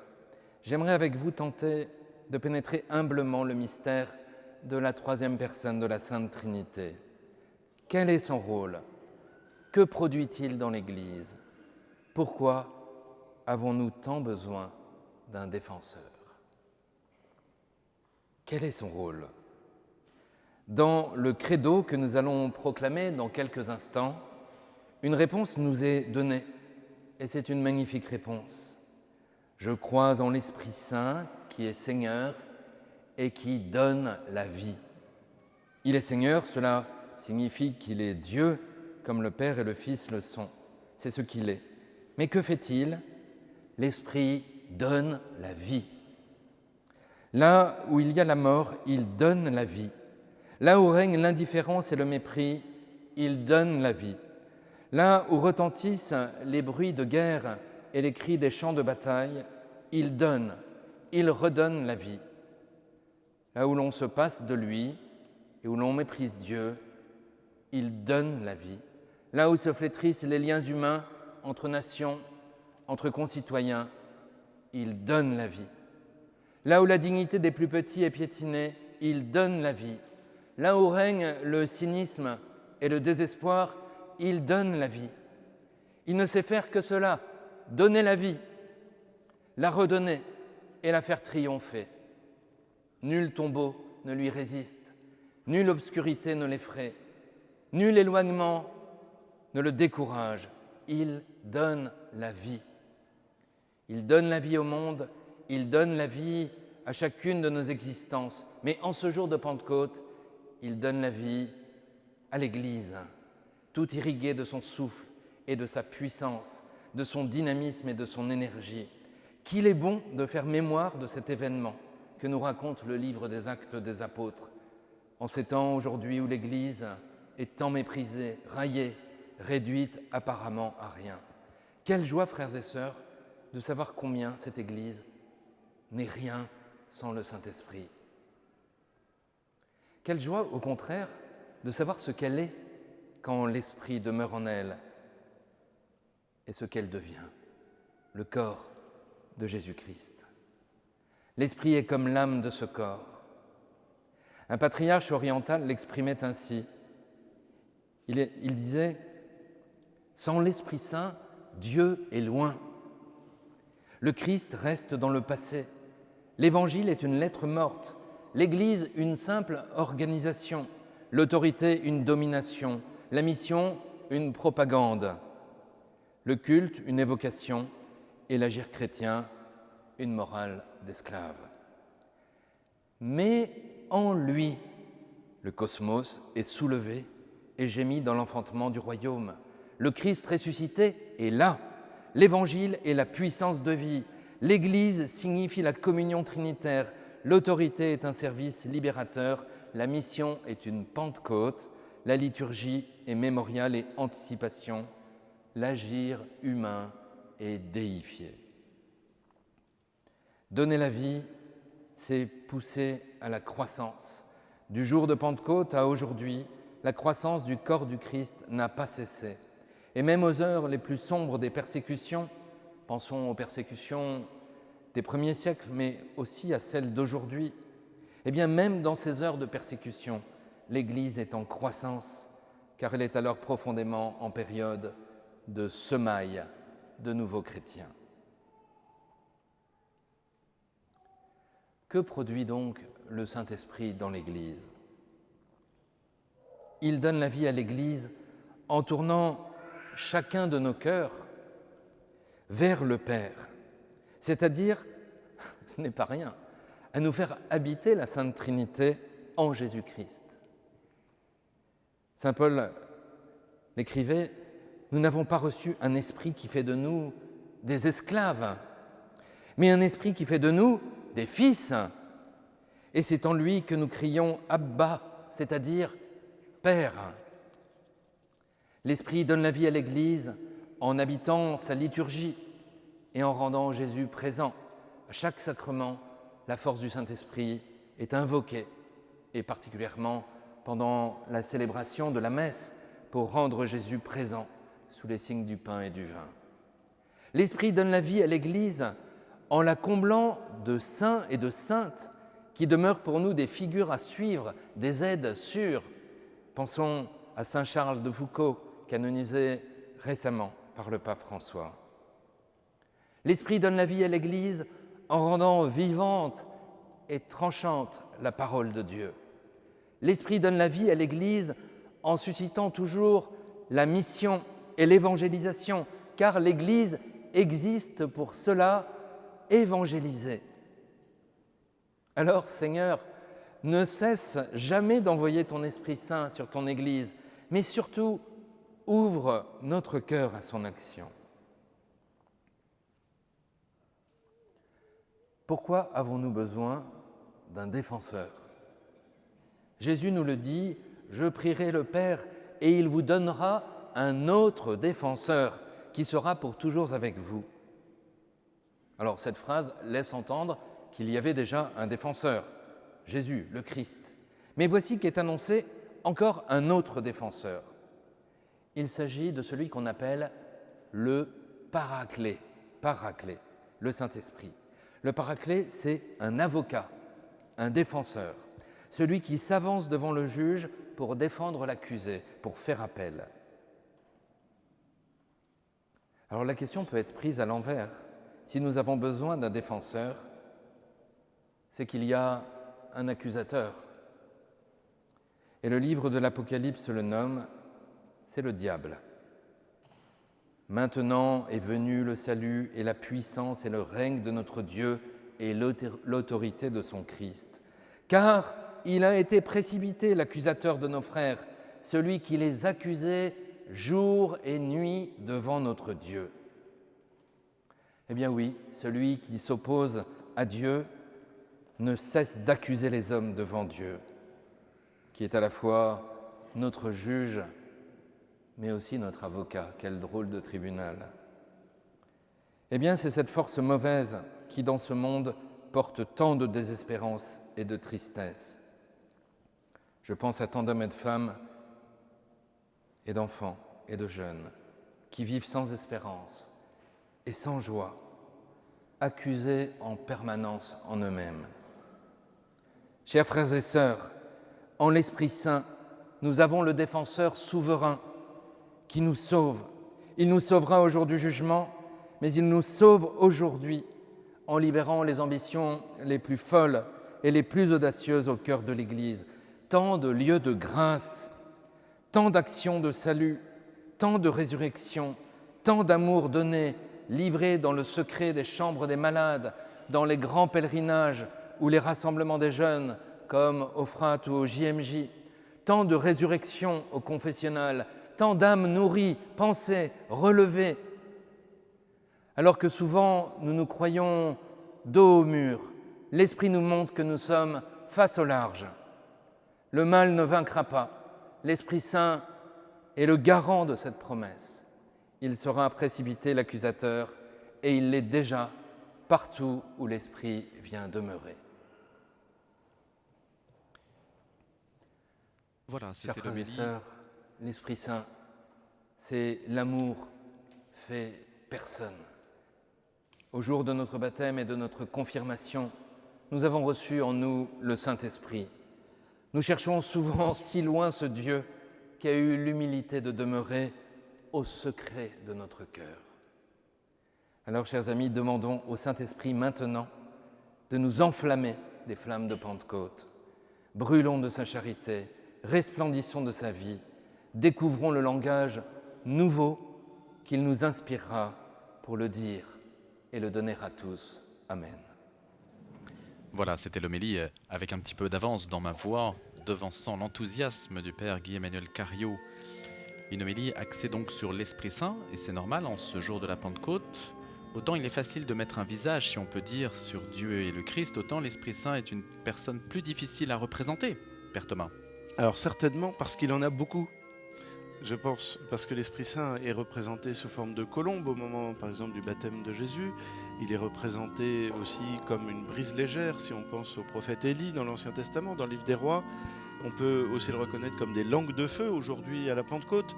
j'aimerais avec vous tenter de pénétrer humblement le mystère de la troisième personne de la Sainte Trinité. Quel est son rôle? Que produit-il dans l'Église? Pourquoi avons-nous tant besoin d'un défenseur? Quel est son rôle? Dans le credo que nous allons proclamer dans quelques instants, une réponse nous est donnée, et c'est une magnifique réponse. Je crois en l'Esprit Saint qui est Seigneur et qui donne la vie. Il est Seigneur, cela signifie qu'il est Dieu, comme le Père et le Fils le sont. C'est ce qu'il est. Mais que fait-il? L'Esprit donne la vie. Là où il y a la mort, il donne la vie. Là où règne l'indifférence et le mépris, il donne la vie. Là où retentissent les bruits de guerre et les cris des champs de bataille, il donne, il redonne la vie. Là où l'on se passe de lui et où l'on méprise Dieu, il donne la vie. Là où se flétrissent les liens humains entre nations, entre concitoyens, il donne la vie. Là où la dignité des plus petits est piétinée, il donne la vie. Là où règne le cynisme et le désespoir, il donne la vie. Il ne sait faire que cela, donner la vie, la redonner et la faire triompher. Nul tombeau ne lui résiste, nulle obscurité ne l'effraie, nul éloignement ne le décourage. Il donne la vie. Il donne la vie au monde, il donne la vie à chacune de nos existences. Mais en ce jour de Pentecôte, il donne la vie à l'Église, tout irriguée de son souffle et de sa puissance, de son dynamisme et de son énergie. Qu'il est bon de faire mémoire de cet événement que nous raconte le livre des Actes des Apôtres, en ces temps aujourd'hui où l'Église est tant méprisée, raillée, réduite apparemment à rien. Quelle joie, frères et sœurs, de savoir combien cette Église n'est rien sans le Saint-Esprit. Quelle joie, au contraire, de savoir ce qu'elle est quand l'Esprit demeure en elle et ce qu'elle devient, le corps de Jésus-Christ. L'Esprit est comme l'âme de ce corps. Un patriarche oriental l'exprimait ainsi. Il disait « Sans l'Esprit Saint, Dieu est loin. Le Christ reste dans le passé. L'Évangile est une lettre morte. L'Église, une simple organisation. L'autorité, une domination. La mission, une propagande. Le culte, une évocation. Et l'agir chrétien, une morale d'esclave. Mais en lui, le cosmos est soulevé et gémit dans l'enfantement du royaume. Le Christ ressuscité est là. L'Évangile est la puissance de vie. L'Église signifie la communion trinitaire. L'autorité est un service libérateur. La mission est une Pentecôte. La liturgie est mémorial et anticipation. L'agir humain est déifié. Donner la vie, c'est pousser à la croissance. Du jour de Pentecôte à aujourd'hui, la croissance du corps du Christ n'a pas cessé. Et même aux heures les plus sombres des persécutions, pensons aux persécutions des premiers siècles, mais aussi à celles d'aujourd'hui, eh bien même dans ces heures de persécution, l'Église est en croissance, car elle est alors profondément en période de semaille de nouveaux chrétiens. Que produit donc le Saint-Esprit dans l'Église ? Il donne la vie à l'Église en tournant chacun de nos cœurs vers le Père, c'est-à-dire, ce n'est pas rien, à nous faire habiter la Sainte Trinité en Jésus-Christ. Saint Paul l'écrivait, « Nous n'avons pas reçu un esprit qui fait de nous des esclaves, mais un esprit qui fait de nous des fils. Et c'est en lui que nous crions « Abba », c'est-à-dire « Père ». L'Esprit donne la vie à l'Église en habitant sa liturgie et en rendant Jésus présent. À chaque sacrement, la force du Saint-Esprit est invoquée, et particulièrement pendant la célébration de la messe, pour rendre Jésus présent sous les signes du pain et du vin. L'Esprit donne la vie à l'Église en la comblant de saints et de saintes qui demeurent pour nous des figures à suivre, des aides sûres. Pensons à saint Charles de Foucauld, canonisé récemment par le pape François. L'Esprit donne la vie à l'Église en rendant vivante et tranchante la parole de Dieu. L'Esprit donne la vie à l'Église en suscitant toujours la mission et l'évangélisation, car l'Église existe pour cela, évangéliser. Alors, Seigneur, ne cesse jamais d'envoyer ton Esprit Saint sur ton Église, mais surtout, ouvre notre cœur à son action. Pourquoi avons-nous besoin d'un défenseur. Jésus nous le dit, « Je prierai le Père et il vous donnera un autre défenseur qui sera pour toujours avec vous. » Alors cette phrase laisse entendre qu'il y avait déjà un défenseur, Jésus, le Christ. Mais voici qu'est annoncé encore un autre défenseur. Il s'agit de celui qu'on appelle le Paraclet, le Saint-Esprit. Le Paraclet, c'est un avocat, un défenseur, celui qui s'avance devant le juge pour défendre l'accusé, pour faire appel. Alors la question peut être prise à l'envers. Si nous avons besoin d'un défenseur, c'est qu'il y a un accusateur. Et le livre de l'Apocalypse le nomme, c'est le diable. Maintenant est venu le salut et la puissance et le règne de notre Dieu et l'autorité de son Christ. Car il a été précipité, l'accusateur de nos frères, celui qui les accusait jour et nuit devant notre Dieu. Eh bien oui, celui qui s'oppose à Dieu ne cesse d'accuser les hommes devant Dieu, qui est à la fois notre juge, mais aussi notre avocat. Quel drôle de tribunal. Eh bien, c'est cette force mauvaise qui, dans ce monde, porte tant de désespérance et de tristesse. Je pense à tant d'hommes et de femmes, et d'enfants et de jeunes, qui vivent sans espérance et sans joie, accusés en permanence en eux-mêmes. Chers frères et sœurs, en l'Esprit Saint, nous avons le défenseur souverain qui nous sauve. Il nous sauvera au jour du jugement, mais il nous sauve aujourd'hui en libérant les ambitions les plus folles et les plus audacieuses au cœur de l'Église. Tant de lieux de grâce, tant d'actions de salut, tant de résurrection, tant d'amour donné, livré dans le secret des chambres des malades, dans les grands pèlerinages ou les rassemblements des jeunes, comme au Frat ou au JMJ, tant de résurrection au confessionnal, tant d'âmes nourries, pensées, relevées. Alors que souvent nous nous croyons dos au mur, l'Esprit nous montre que nous sommes face au large. Le mal ne vaincra pas. L'Esprit Saint est le garant de cette promesse. Il saura précipiter l'accusateur et il l'est déjà partout où l'Esprit vient demeurer. Voilà, Chers c'était frères et l'homélie. sœurs, l'Esprit Saint, c'est l'amour fait personne. Au jour de notre baptême et de notre confirmation, nous avons reçu en nous le Saint-Esprit. Nous cherchons souvent si loin ce Dieu qui a eu l'humilité de demeurer au secret de notre cœur. Alors, chers amis, demandons au Saint-Esprit maintenant de nous enflammer des flammes de Pentecôte. Brûlons de sa charité, resplendissons de sa vie, découvrons le langage nouveau qu'il nous inspirera pour le dire et le donner à tous. Amen. Voilà, c'était l'homélie avec un petit peu d'avance dans ma voix, devançant l'enthousiasme du Père Guy-Emmanuel Cariot. Une homélie axée donc sur l'Esprit Saint, et c'est normal en ce jour de la Pentecôte. Autant il est facile de mettre un visage, si on peut dire, sur Dieu et le Christ, autant l'Esprit Saint est une personne plus difficile à représenter, Père Thomas. Alors certainement parce qu'il en a beaucoup, je pense, parce que l'Esprit Saint est représenté sous forme de colombe au moment, par exemple, du baptême de Jésus. Il est représenté aussi comme une brise légère, si on pense au prophète Élie dans l'Ancien Testament, dans le livre des Rois. On peut aussi le reconnaître comme des langues de feu aujourd'hui à la Pentecôte,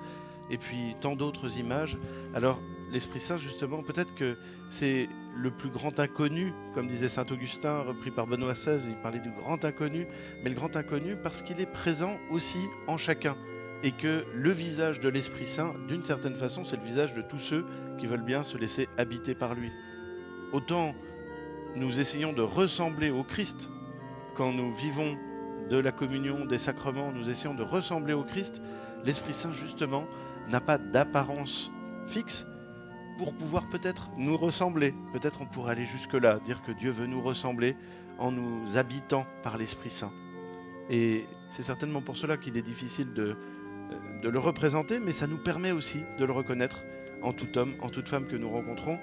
et puis tant d'autres images. Alors l'Esprit Saint, justement, peut-être que c'est le plus grand inconnu, comme disait saint Augustin, repris par Benoît XVI, il parlait du grand inconnu, mais le grand inconnu parce qu'il est présent aussi en chacun. Et que le visage de l'Esprit Saint, d'une certaine façon, c'est le visage de tous ceux qui veulent bien se laisser habiter par lui. Autant nous essayons de ressembler au Christ quand nous vivons de la communion, des sacrements, nous essayons de ressembler au Christ, l'Esprit Saint, justement, n'a pas d'apparence fixe pour pouvoir peut-être nous ressembler. Peut-être on pourrait aller jusque-là, dire que Dieu veut nous ressembler en nous habitant par l'Esprit Saint. Et c'est certainement pour cela qu'il est difficile de le représenter, mais ça nous permet aussi de le reconnaître en tout homme, en toute femme que nous rencontrons,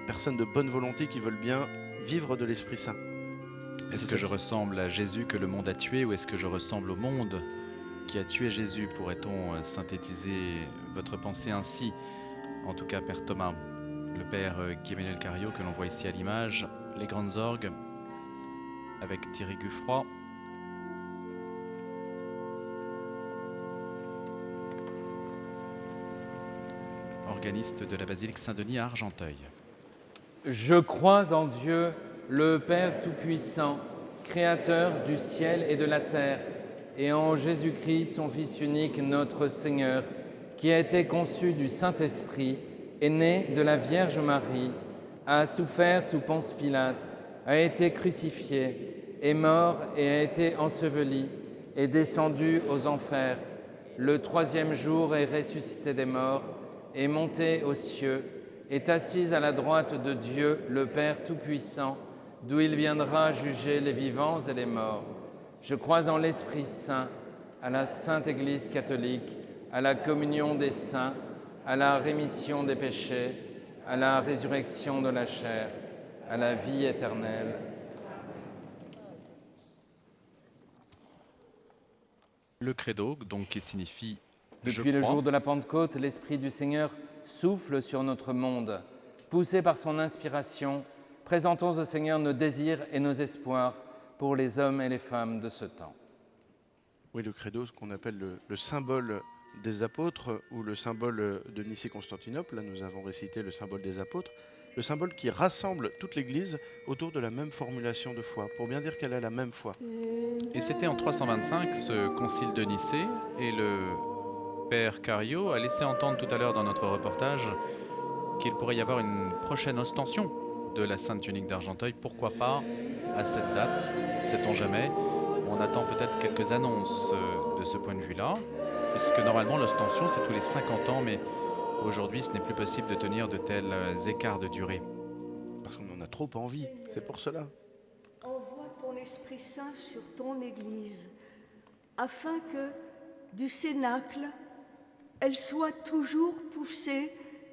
personnes de bonne volonté qui veulent bien vivre de l'Esprit Saint. Est-ce que je ressemble à Jésus que le monde a tué ou est-ce que je ressemble au monde qui a tué Jésus? Pourrait-on synthétiser votre pensée ainsi? En tout cas, Père Thomas, le Père Guy-Emmanuel Cario, que l'on voit ici à l'image, les grandes orgues, avec Thierry Guffroy. Organiste de la basilique Saint-Denis à Argenteuil. Je crois en Dieu, le Père Tout-Puissant, Créateur du ciel et de la terre, et en Jésus-Christ, son Fils unique, notre Seigneur, qui a été conçu du Saint-Esprit, est né de la Vierge Marie, a souffert sous Ponce Pilate, a été crucifié, est mort et a été enseveli, est descendu aux enfers. Le troisième jour est ressuscité des morts, est monté aux cieux, est assis à la droite de Dieu, le Père Tout-Puissant, d'où il viendra juger les vivants et les morts. Je crois en l'Esprit Saint, à la Sainte Église catholique, à la communion des saints, à la rémission des péchés, à la résurrection de la chair, à la vie éternelle. Le credo, donc, qui signifie « je Depuis le crois ». jour de la Pentecôte, l'Esprit du Seigneur souffle sur notre monde. Poussé par son inspiration, présentons au Seigneur nos désirs et nos espoirs pour les hommes et les femmes de ce temps. Oui, le credo, ce qu'on appelle le symbole des apôtres ou le symbole de Nicée-Constantinople. Là, nous avons récité le symbole des apôtres, le symbole qui rassemble toute l'Église autour de la même formulation de foi, pour bien dire qu'elle a la même foi. Et c'était en 325, ce concile de Nicée, et le Père Cario a laissé entendre tout à l'heure dans notre reportage qu'il pourrait y avoir une prochaine ostension de la Sainte Tunique d'Argenteuil. Pourquoi pas à cette date? Sait-on jamais? On attend peut-être quelques annonces de ce point de vue-là, puisque normalement l'ostension c'est tous les 50 ans, mais aujourd'hui ce n'est plus possible de tenir de tels écarts de durée. Parce qu'on en a trop envie, c'est pour cela. Envoie ton Esprit Saint sur ton Église, afin que, du cénacle, elle soit toujours poussée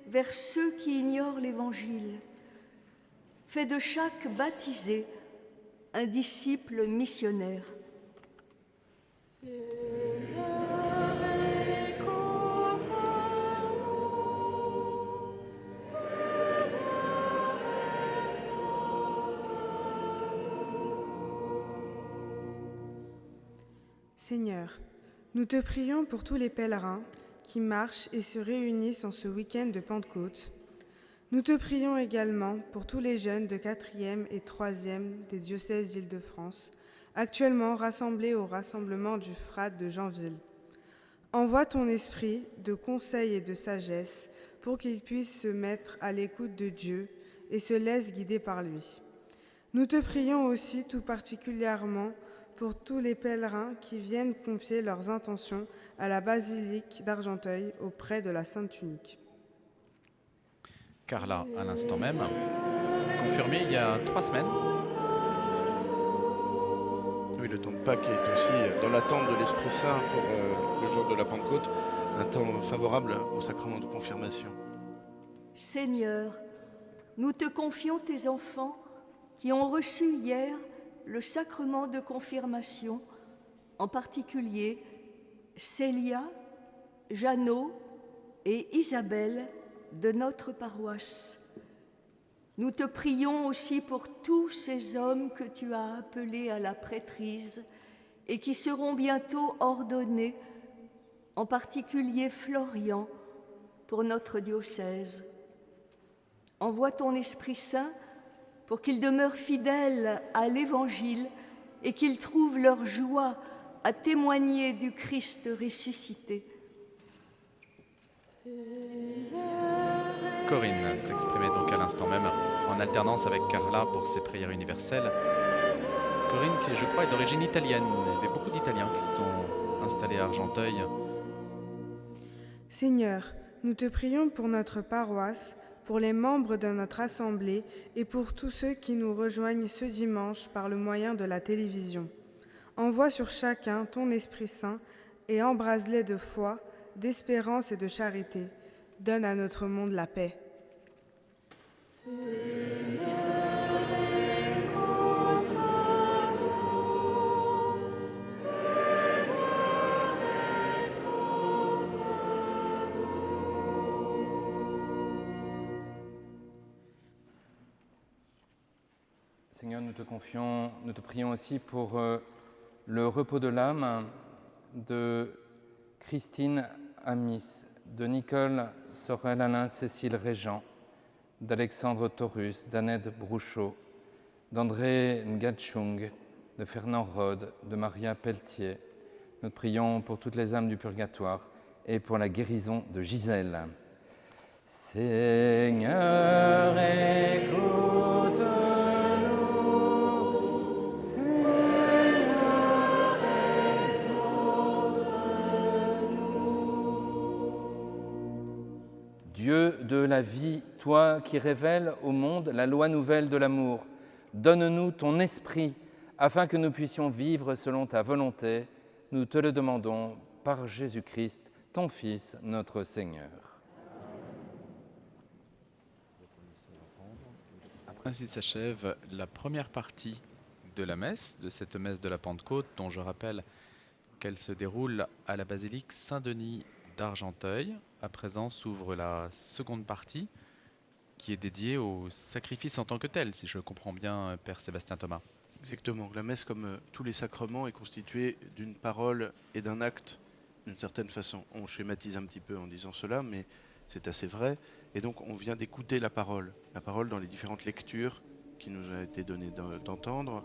vers ceux qui ignorent l'Évangile. Fais de chaque baptisé un disciple missionnaire. Seigneur, nous te prions pour tous les pèlerins qui marchent et se réunissent en ce week-end de Pentecôte. Nous te prions également pour tous les jeunes de 4e et 3e des diocèses d'Île-de-France, actuellement rassemblés au rassemblement du FRAD de Janville. Envoie ton esprit de conseil et de sagesse pour qu'ils puissent se mettre à l'écoute de Dieu et se laissent guider par lui. Nous te prions aussi tout particulièrement pour tous les pèlerins qui viennent confier leurs intentions à la basilique d'Argenteuil auprès de la Sainte Tunique. Carla, à l'instant même, confirmé il y a 3 semaines. Oui, le temps de Pâques est aussi, dans l'attente de l'Esprit Saint pour le jour de la Pentecôte, un temps favorable au sacrement de confirmation. Seigneur, nous te confions tes enfants qui ont reçu hier le sacrement de confirmation, en particulier Célia, Jeannot et Isabelle de notre paroisse. Nous te prions aussi pour tous ces hommes que tu as appelés à la prêtrise et qui seront bientôt ordonnés, en particulier Florian, pour notre diocèse. Envoie ton Esprit Saint pour qu'ils demeurent fidèles à l'Évangile et qu'ils trouvent leur joie à témoigner du Christ ressuscité. Corinne s'exprimait donc à l'instant même en alternance avec Carla pour ses prières universelles. Corinne qui, je crois, est d'origine italienne. Il y avait beaucoup d'Italiens qui se sont installés à Argenteuil. Seigneur, nous te prions pour notre paroisse, pour les membres de notre assemblée et pour tous ceux qui nous rejoignent ce dimanche par le moyen de la télévision. Envoie sur chacun ton Esprit Saint et embrase-les de foi, d'espérance et de charité. Donne à notre monde la paix. Seigneur, nous te prions aussi pour le repos de l'âme de Christine Amis, de Nicole Sorel-Alain Cécile Régent, d'Alexandre Taurus, d'Annette Brouchot, d'André Ngatchung, de Fernand Rode, de Maria Pelletier. Nous te prions pour toutes les âmes du purgatoire et pour la guérison de Gisèle. Seigneur, écoute-nous. Seigneur, exauce-nous. Dieu de la vie, toi qui révèles au monde la loi nouvelle de l'amour, donne-nous ton esprit afin que nous puissions vivre selon ta volonté. Nous te le demandons par Jésus-Christ, ton Fils, notre Seigneur. Ainsi s'achève la première partie de la messe, de cette messe de la Pentecôte, dont je rappelle qu'elle se déroule à la basilique Saint-Denis d'Argenteuil. À présent s'ouvre la seconde partie, qui est dédiée au sacrifice en tant que tel, si je comprends bien, Père Sébastien Thomas. Exactement. La messe, comme tous les sacrements, est constituée d'une parole et d'un acte, d'une certaine façon. On schématise un petit peu en disant cela, mais c'est assez vrai. Et donc, on vient d'écouter la parole dans les différentes lectures qui nous ont été données d'entendre,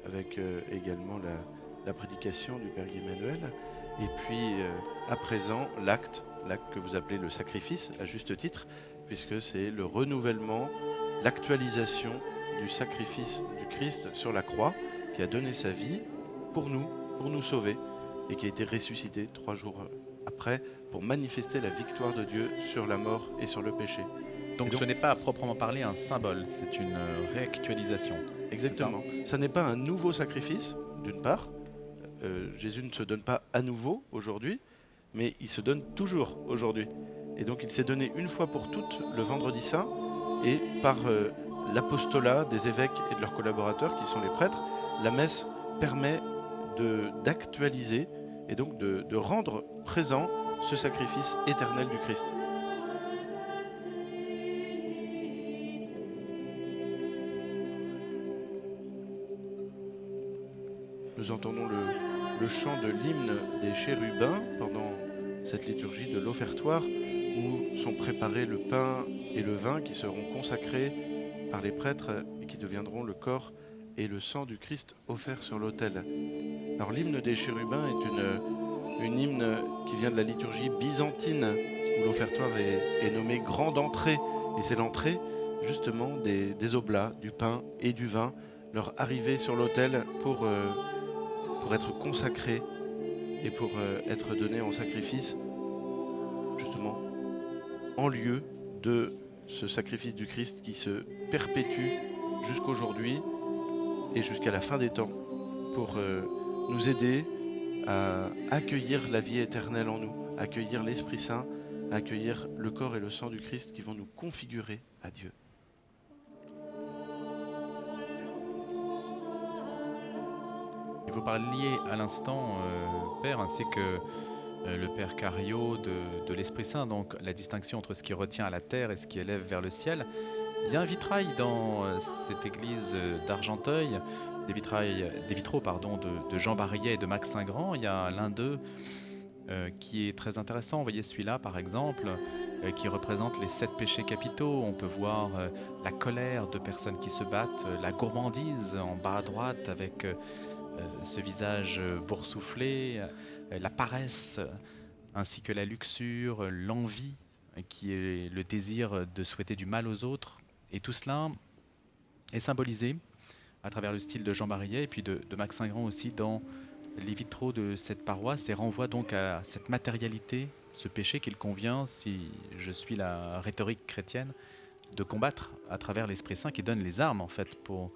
avec également la prédication du Père Emmanuel. Et puis, à présent, l'acte que vous appelez le sacrifice, à juste titre, puisque c'est le renouvellement, l'actualisation du sacrifice du Christ sur la croix, qui a donné sa vie pour nous sauver, et qui a été ressuscité 3 jours après pour manifester la victoire de Dieu sur la mort et sur le péché. Donc ce n'est pas à proprement parler un symbole, c'est une réactualisation. Exactement. Ça n'est pas un nouveau sacrifice, d'une part. Jésus ne se donne pas à nouveau aujourd'hui, mais il se donne toujours aujourd'hui. Et donc il s'est donné une fois pour toutes le vendredi saint, et par l'apostolat des évêques et de leurs collaborateurs, qui sont les prêtres, la messe permet d'actualiser et donc de rendre présent ce sacrifice éternel du Christ. Nous entendons le chant de l'hymne des chérubins pendant cette liturgie de l'offertoire, où sont préparés le pain et le vin qui seront consacrés par les prêtres et qui deviendront le corps et le sang du Christ offert sur l'autel. Alors l'hymne des chérubins est une hymne qui vient de la liturgie byzantine, où l'offertoire est nommé grande entrée, et c'est l'entrée justement des oblats, du pain et du vin, leur arrivée sur l'autel pour être consacrés et pour être donnés en sacrifice, justement en lieu de ce sacrifice du Christ qui se perpétue jusqu'aujourd'hui et jusqu'à la fin des temps, pour nous aider à accueillir la vie éternelle en nous, accueillir l'Esprit Saint, accueillir le corps et le sang du Christ qui vont nous configurer à Dieu. Et vous parliez à l'instant, Père, ainsi que le Père Cario de l'Esprit Saint, donc la distinction entre ce qui retient à la terre et ce qui élève vers le ciel. Il y a un vitrail dans cette église d'Argenteuil, des vitraux de Jean Barillet et de Max Saint-Grand. Il y a l'un d'eux qui est très intéressant. Vous voyez celui-là, par exemple, qui représente les 7 péchés capitaux. On peut voir la colère de personnes qui se battent, la gourmandise en bas à droite avec ce visage boursouflé, la paresse, ainsi que la luxure, l'envie, qui est le désir de souhaiter du mal aux autres. Et tout cela est symbolisé à travers le style de Jean Barillet et puis de Max Saint-Grand aussi dans les vitraux de cette paroisse, et renvoie donc à cette matérialité, ce péché qu'il convient, si je suis la rhétorique chrétienne, de combattre à travers l'Esprit Saint qui donne les armes en fait pour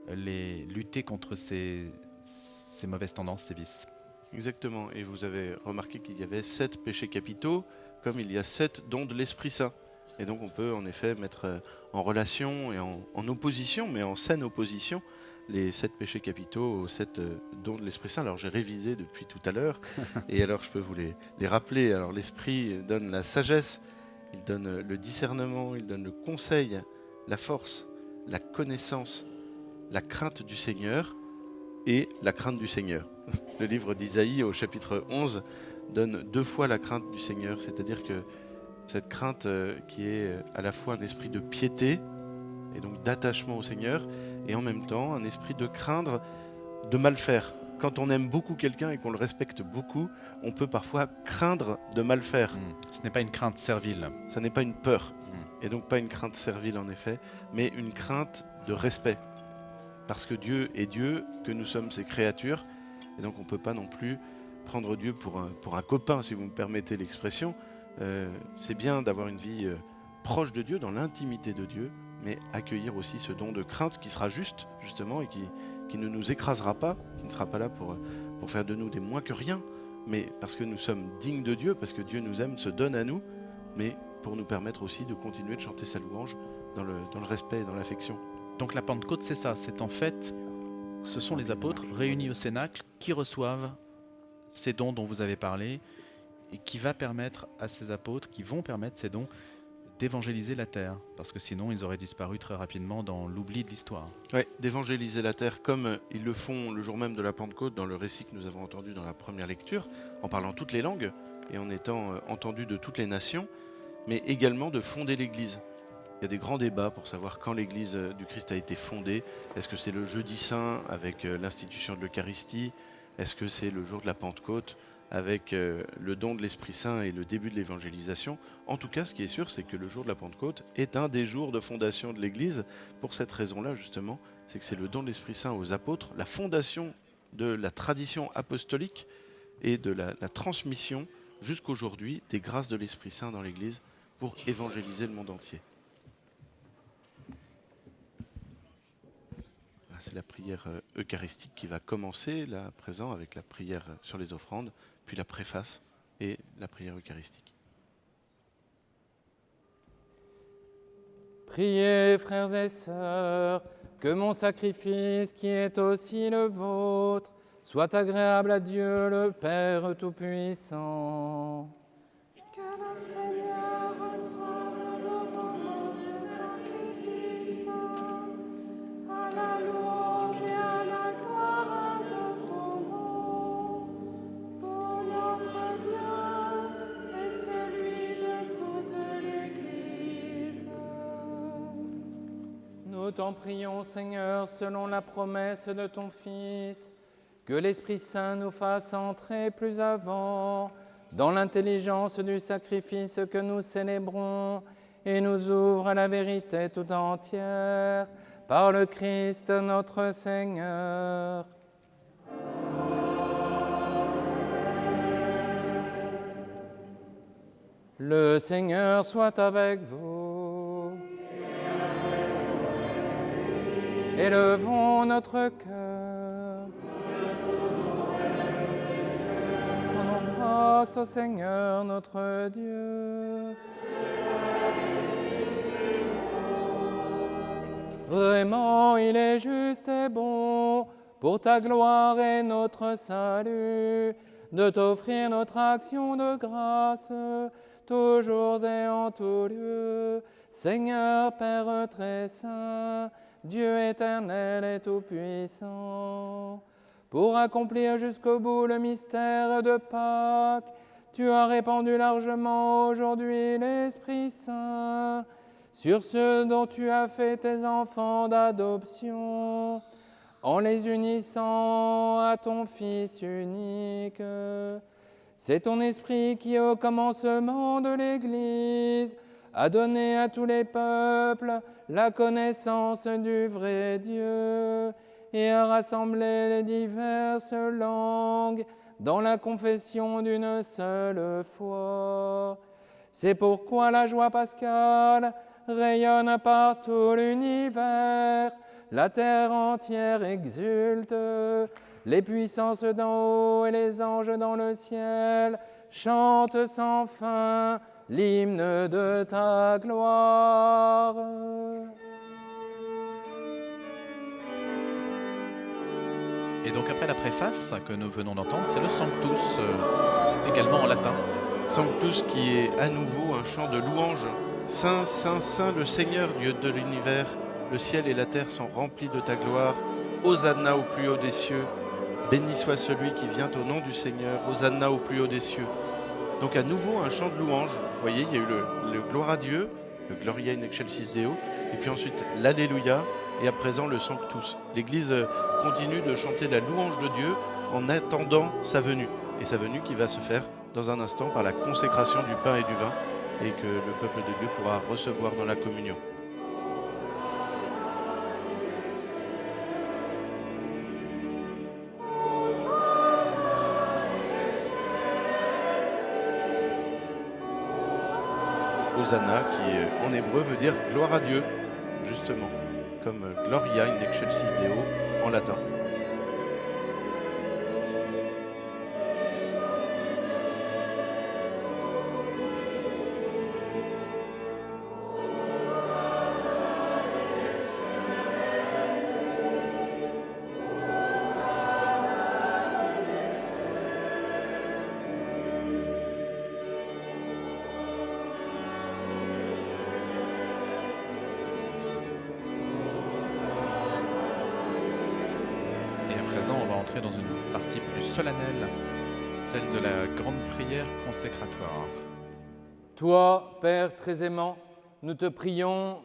lutter contre ces mauvaises tendances, ces vices. Exactement, et vous avez remarqué qu'il y avait 7 péchés capitaux, comme il y a 7 dons de l'Esprit Saint. Et donc on peut en effet mettre en relation et en opposition, mais en saine opposition, les 7 péchés capitaux aux 7 dons de l'Esprit Saint. Alors j'ai révisé depuis tout à l'heure, et alors je peux vous les rappeler. Alors l'Esprit donne la sagesse, il donne le discernement, il donne le conseil, la force, la connaissance, la crainte du Seigneur et la crainte du Seigneur. Le livre d'Isaïe au chapitre 11 donne 2 fois la crainte du Seigneur, c'est-à-dire que cette crainte qui est à la fois un esprit de piété et donc d'attachement au Seigneur et en même temps un esprit de craindre de mal faire. Quand on aime beaucoup quelqu'un et qu'on le respecte beaucoup, on peut parfois craindre de mal faire. Ce n'est pas une crainte servile. Ça n'est pas une peur, et donc pas une crainte servile en effet, mais une crainte de respect. Parce que Dieu est Dieu, que nous sommes ses créatures, et donc on ne peut pas non plus prendre Dieu pour un copain, si vous me permettez l'expression. C'est bien d'avoir une vie proche de Dieu, dans l'intimité de Dieu, mais accueillir aussi ce don de crainte qui sera juste, justement, et qui ne nous écrasera pas, qui ne sera pas là pour faire de nous des moins que rien, mais parce que nous sommes dignes de Dieu, parce que Dieu nous aime, se donne à nous, mais pour nous permettre aussi de continuer de chanter sa louange dans le respect et dans l'affection. Donc la Pentecôte, c'est ça, c'est en fait, ce sont les apôtres réunis au Cénacle qui reçoivent ces dons dont vous avez parlé et qui va permettre à ces apôtres, qui vont permettre ces dons d'évangéliser la terre, parce que sinon ils auraient disparu très rapidement dans l'oubli de l'histoire. Oui, d'évangéliser la terre comme ils le font le jour même de la Pentecôte dans le récit que nous avons entendu dans la première lecture, en parlant toutes les langues et en étant entendus de toutes les nations, mais également de fonder l'Église. Il y a des grands débats pour savoir quand l'Église du Christ a été fondée. Est-ce que c'est le jeudi saint avec l'institution de l'Eucharistie? Est-ce que c'est le jour de la Pentecôte avec le don de l'Esprit Saint et le début de l'évangélisation? En tout cas, ce qui est sûr, c'est que le jour de la Pentecôte est un des jours de fondation de l'Église. Pour cette raison-là, justement, c'est que c'est le don de l'Esprit Saint aux apôtres, la fondation de la tradition apostolique et de la transmission jusqu'aujourd'hui des grâces de l'Esprit Saint dans l'Église pour évangéliser le monde entier. C'est la prière eucharistique qui va commencer là à présent avec la prière sur les offrandes, puis la préface et la prière eucharistique. Priez, frères et sœurs, que mon sacrifice, qui est aussi le vôtre, soit agréable à Dieu le Père Tout-Puissant. Que le Seigneur reçoive de vos mains ce sacrifice, à la louange et à la gloire de son nom, pour notre bien et celui de toute l'Église. Nous t'en prions, Seigneur, selon la promesse de ton Fils, que l'Esprit Saint nous fasse entrer plus avant dans l'intelligence du sacrifice que nous célébrons et nous ouvre à la vérité tout entière par le Christ notre Seigneur. Le Seigneur soit avec vous. Élevons notre cœur. Rendons grâce au Seigneur notre Dieu. Vraiment, il est juste et bon, pour ta gloire et notre salut, de t'offrir notre action de grâce, toujours et en tout lieu. Seigneur Père très saint, Dieu éternel et tout-puissant, pour accomplir jusqu'au bout le mystère de Pâques, tu as répandu largement aujourd'hui l'Esprit Saint sur ceux dont tu as fait tes enfants d'adoption, en les unissant à ton Fils unique. C'est ton Esprit qui, au commencement de l'Église, a donné à tous les peuples la connaissance du vrai Dieu et a rassemblé les diverses langues dans la confession d'une seule foi. C'est pourquoi la joie pascale rayonne par tout l'univers, la terre entière exulte, les puissances d'en haut et les anges dans le ciel chantent sans fin l'hymne de ta gloire. Et donc après la préface que nous venons d'entendre, c'est le Sanctus, également en latin. Sanctus qui est à nouveau un chant de louange. Saint, Saint, Saint, le Seigneur, Dieu de l'univers, Le ciel et la terre sont remplis de ta gloire. Hosanna au plus haut des cieux. Béni soit celui qui vient au nom du Seigneur. Hosanna au plus haut des cieux. Donc à nouveau un chant de louange. Vous voyez, il y a eu le gloire à Dieu, le Gloria in excelsis Deo, et puis ensuite l'Alléluia, et à présent le Sanctus. L'Église continue de chanter la louange de Dieu en attendant sa venue. Et sa venue qui va se faire dans un instant par la consécration du pain et du vin, et que le peuple de Dieu pourra recevoir dans la communion. Hosanna, qui en hébreu veut dire gloire à Dieu, justement, comme Gloria in excelsis Deo en latin. On va entrer dans une partie plus solennelle, celle de la grande prière consécratoire. Toi, Père très aimant, nous te prions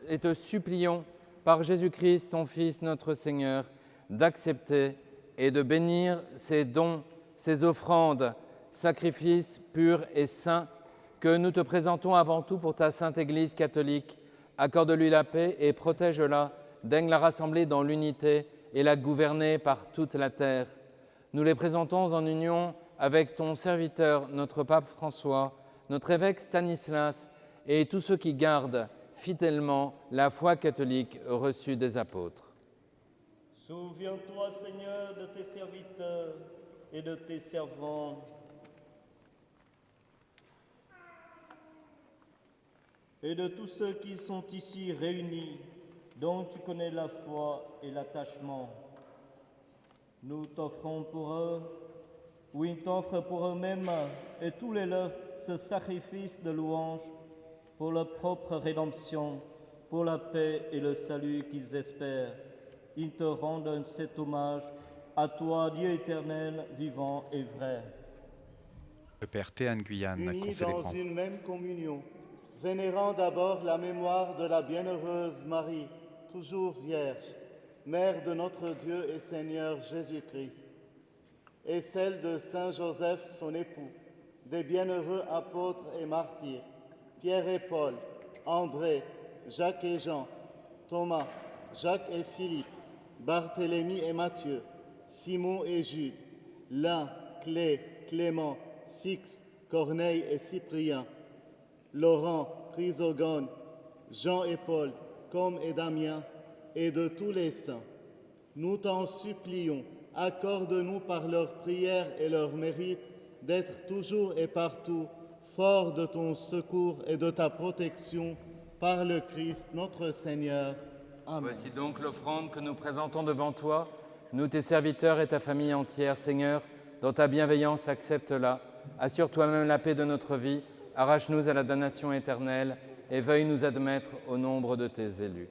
et te supplions, par Jésus-Christ, ton Fils, notre Seigneur, d'accepter et de bénir ces dons, ces offrandes, sacrifices purs et saints que nous te présentons avant tout pour ta Sainte Église catholique. Accorde-lui la paix et protège-la, daigne la rassembler dans l'unité et la gouverner par toute la terre. Nous les présentons en union avec ton serviteur, notre pape François, notre évêque Stanislas et tous ceux qui gardent fidèlement la foi catholique reçue des apôtres. Souviens-toi, Seigneur, de tes serviteurs et de tes servants, et de tous ceux qui sont ici réunis, dont tu connais la foi et l'attachement. Nous t'offrons pour eux, ou ils t'offrent pour eux-mêmes et tous les leurs ce sacrifice de louange pour leur propre rédemption, pour la paix et le salut qu'ils espèrent. Ils te rendent cet hommage à toi, Dieu éternel, vivant et vrai. Le Père Théane Guyane, Unis dans concélébrant. une même communion, vénérant d'abord la mémoire de la bienheureuse Marie, toujours vierge, Mère de notre Dieu et Seigneur Jésus-Christ, et celle de Saint Joseph, son époux, des bienheureux apôtres et martyrs, Pierre et Paul, André, Jacques et Jean, Thomas, Jacques et Philippe, Barthélemy et Matthieu, Simon et Jude, Lin, Clé, Clément, Sixte, Corneille et Cyprien, Laurent, Chrysogone, Jean et Paul, Com et Damien, et de tous les saints. Nous t'en supplions, accorde-nous par leurs prières et leurs mérites d'être toujours et partout forts de ton secours et de ta protection par le Christ notre Seigneur. Amen. Voici donc l'offrande que nous présentons devant toi, nous tes serviteurs et ta famille entière. Seigneur, dans ta bienveillance, accepte-la. Assure toi-même la paix de notre vie, arrache-nous à la damnation éternelle et veuille nous admettre au nombre de tes élus.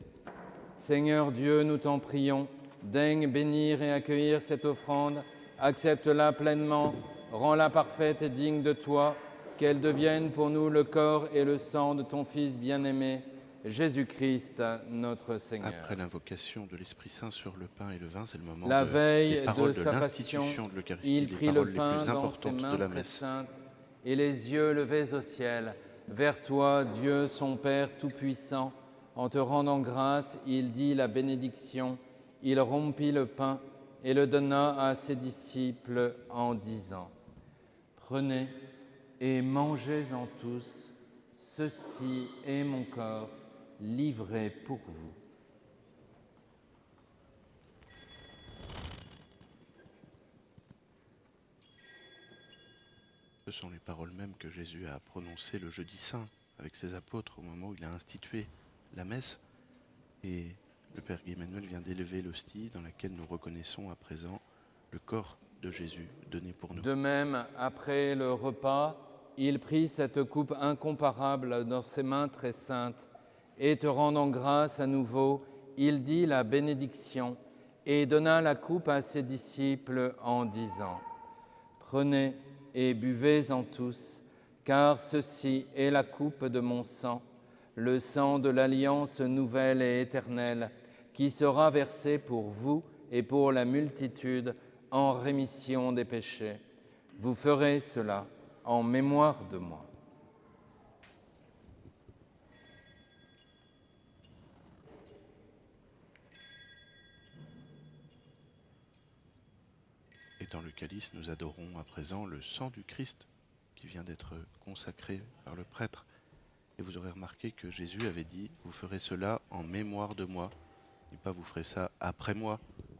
Seigneur Dieu, nous t'en prions, daigne bénir et accueillir cette offrande, accepte-la pleinement, rends-la parfaite et digne de toi, qu'elle devienne pour nous le corps et le sang de ton Fils bien-aimé, Jésus-Christ, notre Seigneur. Après l'invocation de l'Esprit Saint sur le pain et le vin, c'est le moment la veille des paroles de sa l'institution passion, de l'Eucharistie, il les prit paroles le les pain plus dans ses importantes mains de la très messe. saintes et les yeux levés au ciel, vers toi, Dieu son Père Tout-Puissant. En te rendant grâce, il dit la bénédiction, il rompit le pain et le donna à ses disciples en disant « Prenez et mangez-en tous, ceci est mon corps livré pour vous. » Ce sont les paroles mêmes que Jésus a prononcées le jeudi saint avec ses apôtres au moment où il a institué la messe. Et le Père Guy-Emmanuel vient d'élever l'hostie dans laquelle nous reconnaissons à présent le corps de Jésus donné pour nous. De même, après le repas, il prit cette coupe incomparable dans ses mains très saintes et te rendant grâce à nouveau, il dit la bénédiction et donna la coupe à ses disciples en disant « Prenez et buvez-en tous, car ceci est la coupe de mon sang, le sang de l'alliance nouvelle et éternelle, qui sera versé pour vous et pour la multitude en rémission des péchés. Vous ferez cela en mémoire de moi. » Et dans le calice, nous adorons à présent le sang du Christ qui vient d'être consacré par le prêtre. Et vous aurez remarqué que Jésus avait dit « Vous ferez cela en mémoire de moi ». Et pas « Vous ferez ça après moi »,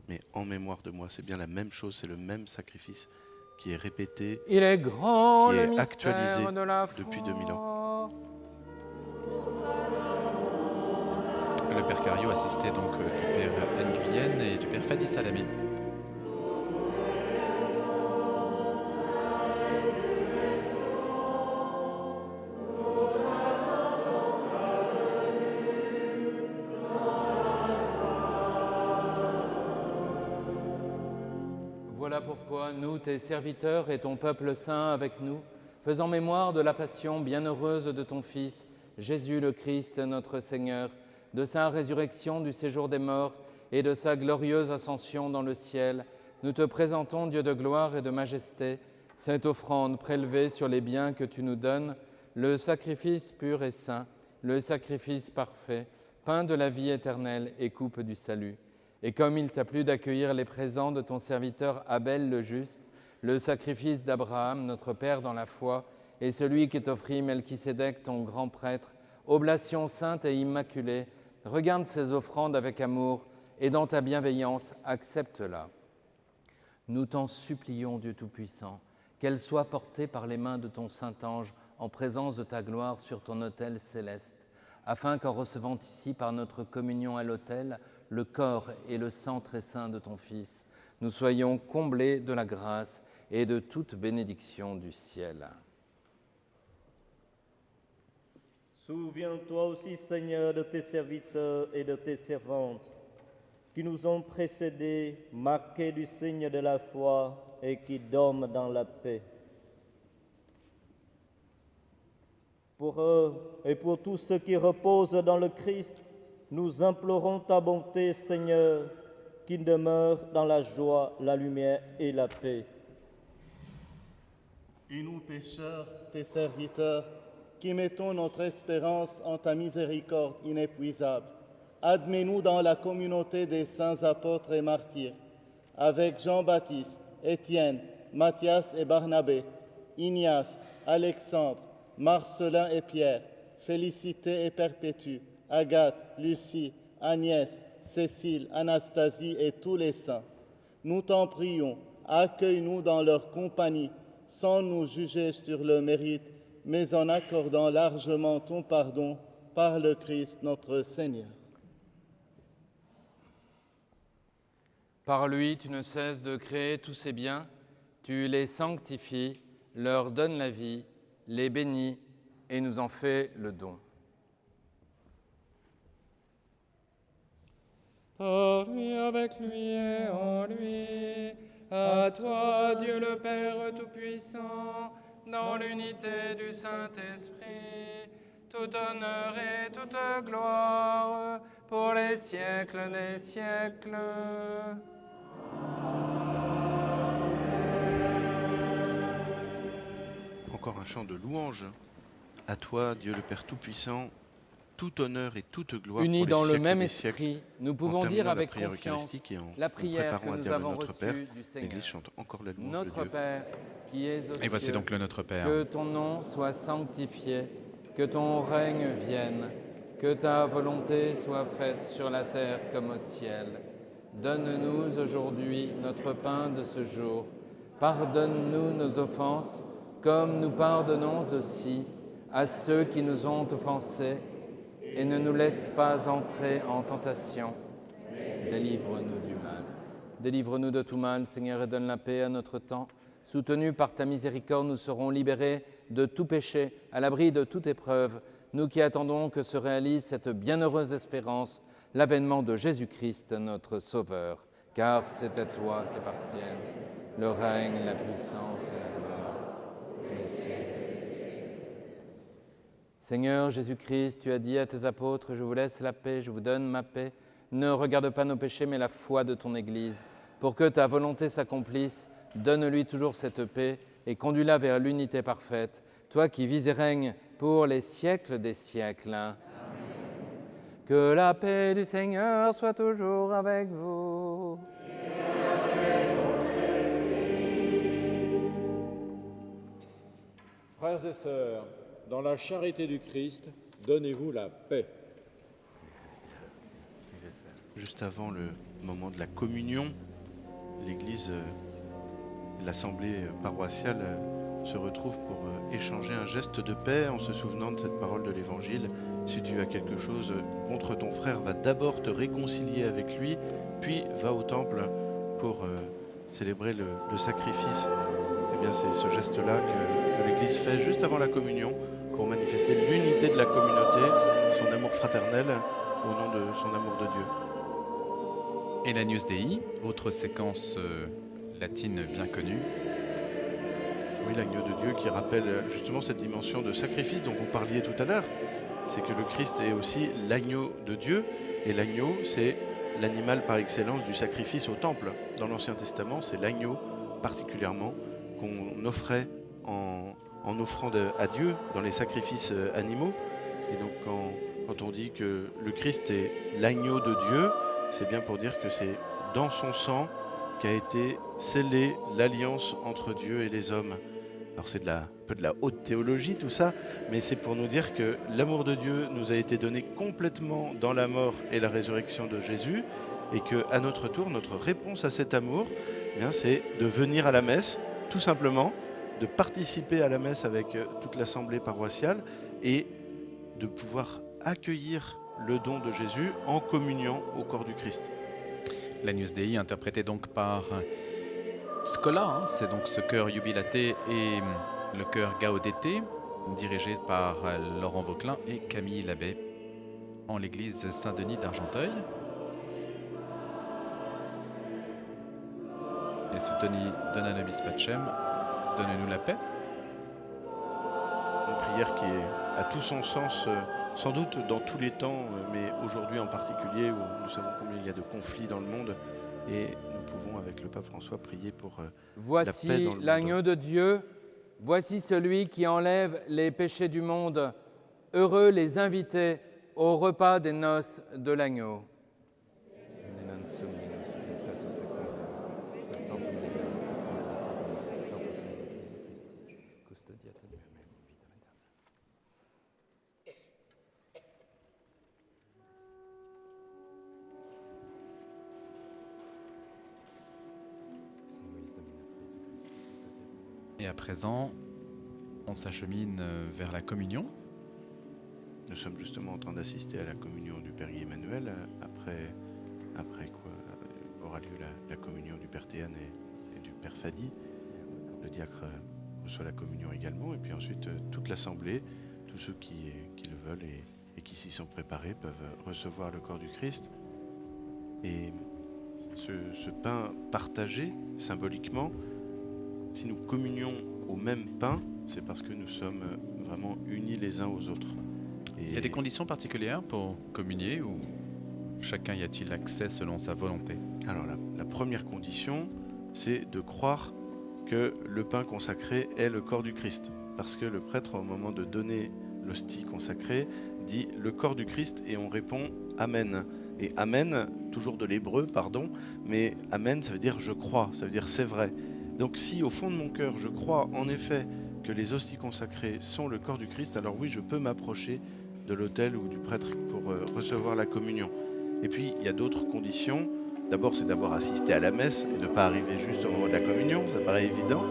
mais en mémoire de moi. C'est bien la même chose, c'est le même sacrifice qui est répété, Il est grand, qui le est mystère actualisé de la foi. depuis 2000 ans. Le Père Cario assisté donc du Père Nguyen et du Père Fadi Salamé. Voilà pourquoi nous, tes serviteurs et ton peuple saint avec nous, faisant mémoire de la passion bienheureuse de ton Fils, Jésus le Christ, notre Seigneur, de sa résurrection du séjour des morts et de sa glorieuse ascension dans le ciel, nous te présentons, Dieu de gloire et de majesté, cette offrande prélevée sur les biens que tu nous donnes, le sacrifice pur et saint, le sacrifice parfait, pain de la vie éternelle et coupe du salut. Et comme il t'a plu d'accueillir les présents de ton serviteur Abel le juste, le sacrifice d'Abraham, notre Père dans la foi, et celui qui t'offrit Melchisédek, ton grand prêtre, oblation sainte et immaculée, regarde ces offrandes avec amour et dans ta bienveillance, accepte-la. Nous t'en supplions, Dieu Tout-Puissant, qu'elle soit portée par les mains de ton Saint-Ange en présence de ta gloire sur ton autel céleste, afin qu'en recevant ici par notre communion à l'autel, le corps et le sang très saint de ton Fils, nous soyons comblés de la grâce et de toute bénédiction du ciel. Souviens-toi aussi, Seigneur, de tes serviteurs et de tes servantes, qui nous ont précédés, marqués du signe de la foi et qui dorment dans la paix. Pour eux et pour tous ceux qui reposent dans le Christ, nous implorons ta bonté, Seigneur, qui demeure dans la joie, la lumière et la paix. Et nous, pécheurs, tes serviteurs, qui mettons notre espérance en ta miséricorde inépuisable, admets-nous dans la communauté des saints apôtres et martyrs, avec Jean-Baptiste, Étienne, Matthias et Barnabé, Ignace, Alexandre, Marcelin et Pierre, Félicité et Perpétue, Agathe, Lucie, Agnès, Cécile, Anastasie et tous les saints. Nous t'en prions, accueille-nous dans leur compagnie, sans nous juger sur le mérite, mais en accordant largement ton pardon par le Christ notre Seigneur. Par lui, tu ne cesses de créer tous ces biens, tu les sanctifies, leur donnes la vie, les bénis et nous en fais le don. Par lui, avec lui et en lui, à toi, Dieu le Père Tout-Puissant, dans l'unité du Saint-Esprit, tout honneur et toute gloire pour les siècles des siècles. Encore un chant de louange. À toi, Dieu le Père Tout-Puissant, tout honneur et toute gloire Unis pour les dans le siècles même des esprit, siècles. nous pouvons En dire terminant avec la prière confiance eucharistique et en la prière que préparant à nous dire le avons Notre reçue Père, du Seigneur. l'Église chante encore la louange de Notre Dieu. Père, qui es aux Et voici cieux, donc le Notre Père. que ton nom soit sanctifié, que ton règne vienne, que ta volonté soit faite sur la terre comme au ciel. Donne-nous aujourd'hui notre pain de ce jour. Pardonne-nous nos offenses, comme nous pardonnons aussi à ceux qui nous ont offensés, et ne nous laisse pas entrer en tentation. Délivre-nous du mal. Délivre-nous de tout mal, Seigneur, et donne la paix à notre temps. Soutenus par ta miséricorde, nous serons libérés de tout péché, à l'abri de toute épreuve, nous qui attendons que se réalise cette bienheureuse espérance, l'avènement de Jésus-Christ, notre Sauveur. Car c'est à toi qu'appartiennent le règne, la puissance et la gloire des siècles. Seigneur Jésus-Christ, tu as dit à tes apôtres, je vous laisse la paix, je vous donne ma paix. Ne regarde pas nos péchés, mais la foi de ton Église. Pour que ta volonté s'accomplisse, donne-lui toujours cette paix et conduis-la vers l'unité parfaite. Toi qui vis et règnes pour les siècles des siècles. Amen. Que la paix du Seigneur soit toujours avec vous. Frères et sœurs, dans la charité du Christ, donnez-vous la paix. Juste avant le moment de la communion, l'Église, l'Assemblée paroissiale se retrouve pour échanger un geste de paix en se souvenant de cette parole de l'Évangile. Si tu as quelque chose contre ton frère, va d'abord te réconcilier avec lui, puis va au temple pour célébrer le sacrifice. Eh bien, c'est ce geste-là que l'Église fait juste avant la communion pour manifester l'unité de la communauté, son amour fraternel au nom de son amour de Dieu. Et l'Agnus Dei, autre séquence latine bien connue. Oui, l'agneau de Dieu qui rappelle justement cette dimension de sacrifice dont vous parliez tout à l'heure. C'est que le Christ est aussi l'agneau de Dieu, et l'agneau, c'est l'animal par excellence du sacrifice au temple. Dans l'Ancien Testament, c'est l'agneau particulièrement qu'on offrait en offrande à Dieu dans les sacrifices animaux. Et donc quand on dit que le Christ est l'agneau de Dieu, c'est bien pour dire que c'est dans son sang qu'a été scellée l'alliance entre Dieu et les hommes. Alors c'est un peu de la haute théologie tout ça, mais c'est pour nous dire que l'amour de Dieu nous a été donné complètement dans la mort et la résurrection de Jésus, et qu'à notre tour, notre réponse à cet amour, eh bien, c'est de venir à la messe, tout simplement, de participer à la messe avec toute l'assemblée paroissiale et de pouvoir accueillir le don de Jésus en communion au corps du Christ. L'Agnus Dei, interprété donc par Scola, c'est donc ce chœur Jubilate et le chœur Gaudete, dirigé par Laurent Vauquelin et Camille Labbé, en l'église Saint-Denis d'Argenteuil. Et souteni Dona Nobis Pacem, donne-nous la paix. Une prière qui a tout son sens, sans doute dans tous les temps, mais aujourd'hui en particulier, où nous savons combien il y a de conflits dans le monde, et nous pouvons, avec le pape François, prier pour la paix dans le Voici monde. l'agneau de Dieu, voici celui qui enlève les péchés du monde. Heureux les invités au repas des noces de l'agneau. Et à présent, on s'achemine vers la communion. Nous sommes justement en train d'assister à la communion du Père Guy Emmanuel, après quoi aura lieu la communion du Père Théane et du Père Fadi. Le diacre reçoit la communion également, et puis ensuite toute l'assemblée, tous ceux qui le veulent et qui s'y sont préparés peuvent recevoir le corps du Christ. Et ce pain partagé symboliquement, si nous communions au même pain, c'est parce que nous sommes vraiment unis les uns aux autres. Et il y a des conditions particulières pour communier ou chacun y a-t-il accès selon sa volonté? Alors la première condition, c'est de croire que le pain consacré est le corps du Christ. Parce que le prêtre, au moment de donner l'hostie consacrée, dit le corps du Christ et on répond Amen. Et Amen, toujours de l'hébreu, pardon, mais Amen, ça veut dire je crois, ça veut dire c'est vrai. Donc si au fond de mon cœur, je crois en effet que les hosties consacrées sont le corps du Christ, alors oui, je peux m'approcher de l'autel ou du prêtre pour recevoir la communion. Et puis, il y a d'autres conditions. D'abord, c'est d'avoir assisté à la messe et de ne pas arriver juste au moment de la communion, ça paraît évident.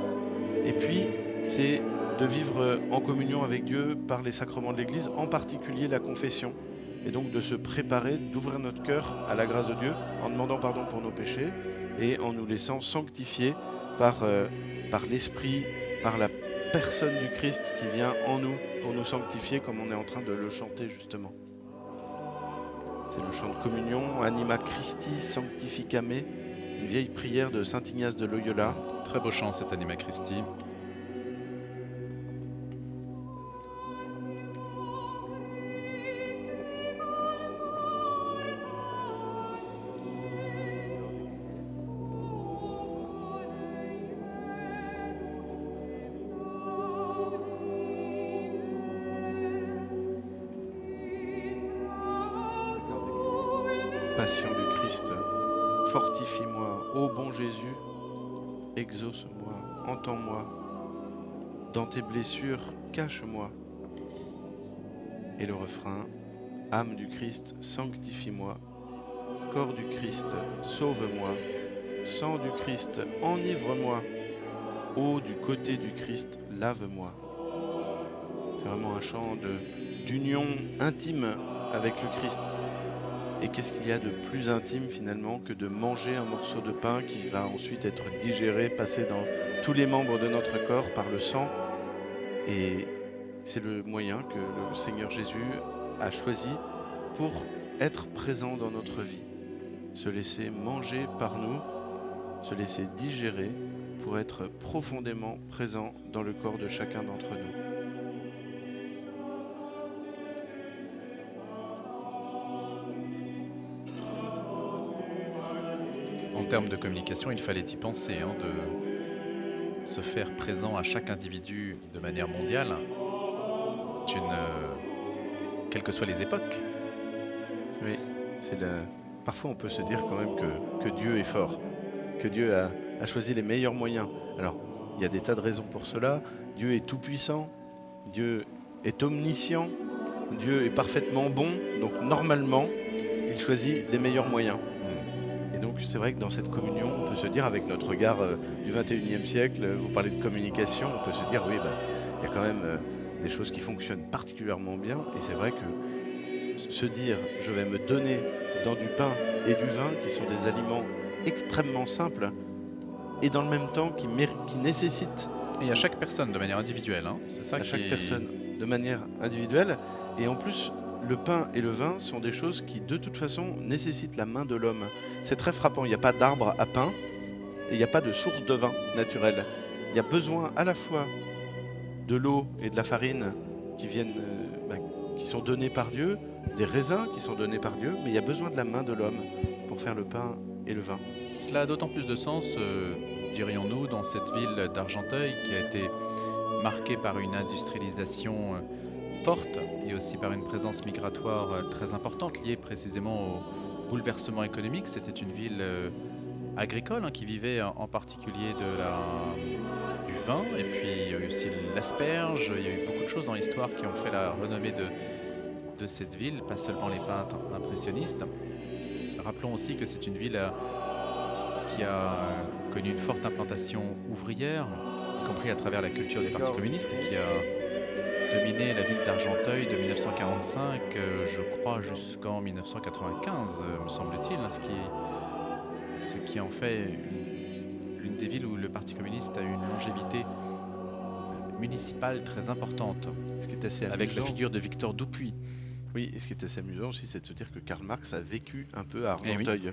Et puis, c'est de vivre en communion avec Dieu par les sacrements de l'Église, en particulier la confession. Et donc de se préparer, d'ouvrir notre cœur à la grâce de Dieu, en demandant pardon pour nos péchés et en nous laissant sanctifier par l'Esprit, par la personne du Christ qui vient en nous pour nous sanctifier, comme on est en train de le chanter justement. C'est c'est le chant de communion, Anima Christi Sanctificame, une vieille prière de saint Ignace de Loyola. Très beau chant cet Anima Christi. Passion du Christ, fortifie-moi, ô bon Jésus, exauce-moi, entends-moi, dans tes blessures, cache-moi. Et le refrain, âme du Christ, sanctifie-moi, corps du Christ, sauve-moi, sang du Christ, enivre-moi, eau du côté du Christ, lave-moi. C'est vraiment un chant d'union intime avec le Christ. Et qu'est-ce qu'il y a de plus intime finalement que de manger un morceau de pain qui va ensuite être digéré, passer dans tous les membres de notre corps par le sang. Et c'est le moyen que le Seigneur Jésus a choisi pour être présent dans notre vie. Se laisser manger par nous, se laisser digérer pour être profondément présent dans le corps de chacun d'entre nous. En termes de communication, il fallait y penser, de se faire présent à chaque individu de manière mondiale, quelles que soient les époques. Oui, parfois on peut se dire quand même que Dieu est fort, que Dieu a choisi les meilleurs moyens. Alors, il y a des tas de raisons pour cela. Dieu est tout-puissant, Dieu est omniscient, Dieu est parfaitement bon, donc normalement, il choisit les meilleurs moyens. Et donc c'est vrai que dans cette communion, on peut se dire, avec notre regard du 21e siècle, vous parlez de communication, on peut se dire, oui, il y a quand même des choses qui fonctionnent particulièrement bien. Et c'est vrai que se dire, je vais me donner dans du pain et du vin, qui sont des aliments extrêmement simples, et dans le même temps qui nécessitent... Et à chaque personne de manière individuelle, c'est ça à chaque personne de manière individuelle. Et en plus, le pain et le vin sont des choses qui, de toute façon, nécessitent la main de l'homme. C'est très frappant. Il n'y a pas d'arbre à pain et il n'y a pas de source de vin naturel. Il y a besoin à la fois de l'eau et de la farine qui sont donnés par Dieu, des raisins qui sont donnés par Dieu, mais il y a besoin de la main de l'homme pour faire le pain et le vin. Cela a d'autant plus de sens, dirions-nous, dans cette ville d'Argenteuil qui a été marquée par une industrialisation forte et aussi par une présence migratoire très importante liée précisément au bouleversement économique. C'était une ville agricole qui vivait en particulier du vin, et puis il y a eu aussi l'asperge. Il y a eu beaucoup de choses dans l'histoire qui ont fait la renommée de cette ville, pas seulement les peintres impressionnistes. Rappelons aussi que c'est une ville qui a connu une forte implantation ouvrière, y compris à travers la culture des partis communistes, et qui a dominé la ville d'Argenteuil de 1945, je crois, jusqu'en 1995, me semble-t-il, ce qui en fait l'une des villes où le Parti communiste a eu une longévité municipale très importante, ce qui est assez amusant, avec la figure de Victor Dupuy. Oui, et ce qui est assez amusant aussi, c'est de se dire que Karl Marx a vécu un peu à Argenteuil. Oui.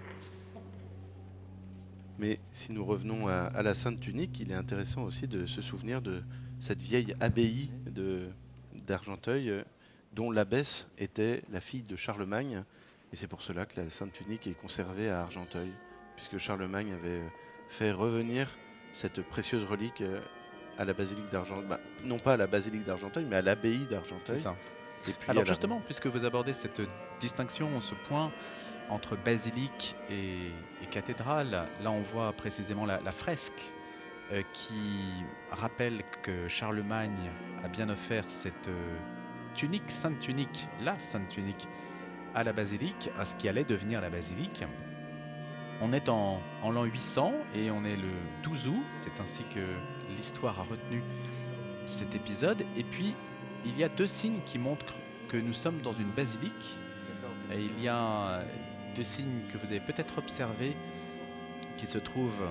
Mais si nous revenons à la Sainte Tunique, il est intéressant aussi de se souvenir de cette vieille abbaye d'Argenteuil, dont l'abbesse était la fille de Charlemagne. Et c'est pour cela que la Sainte Tunique est conservée à Argenteuil, puisque Charlemagne avait fait revenir cette précieuse relique à la basilique d'Argenteuil. Non pas à la basilique d'Argenteuil, mais à l'abbaye d'Argenteuil. C'est ça. Et puis alors justement, puisque vous abordez cette distinction, ce point entre basilique et cathédrale, là on voit précisément la fresque qui rappelle que Charlemagne a bien offert cette tunique, sainte tunique, la sainte tunique, à la basilique, à ce qui allait devenir la basilique. On est en l'an 800 et on est le 12 août, c'est ainsi que l'histoire a retenu cet épisode. Et puis, il y a deux signes qui montrent que nous sommes dans une basilique. Et il y a deux signes que vous avez peut-être observés qui se trouvent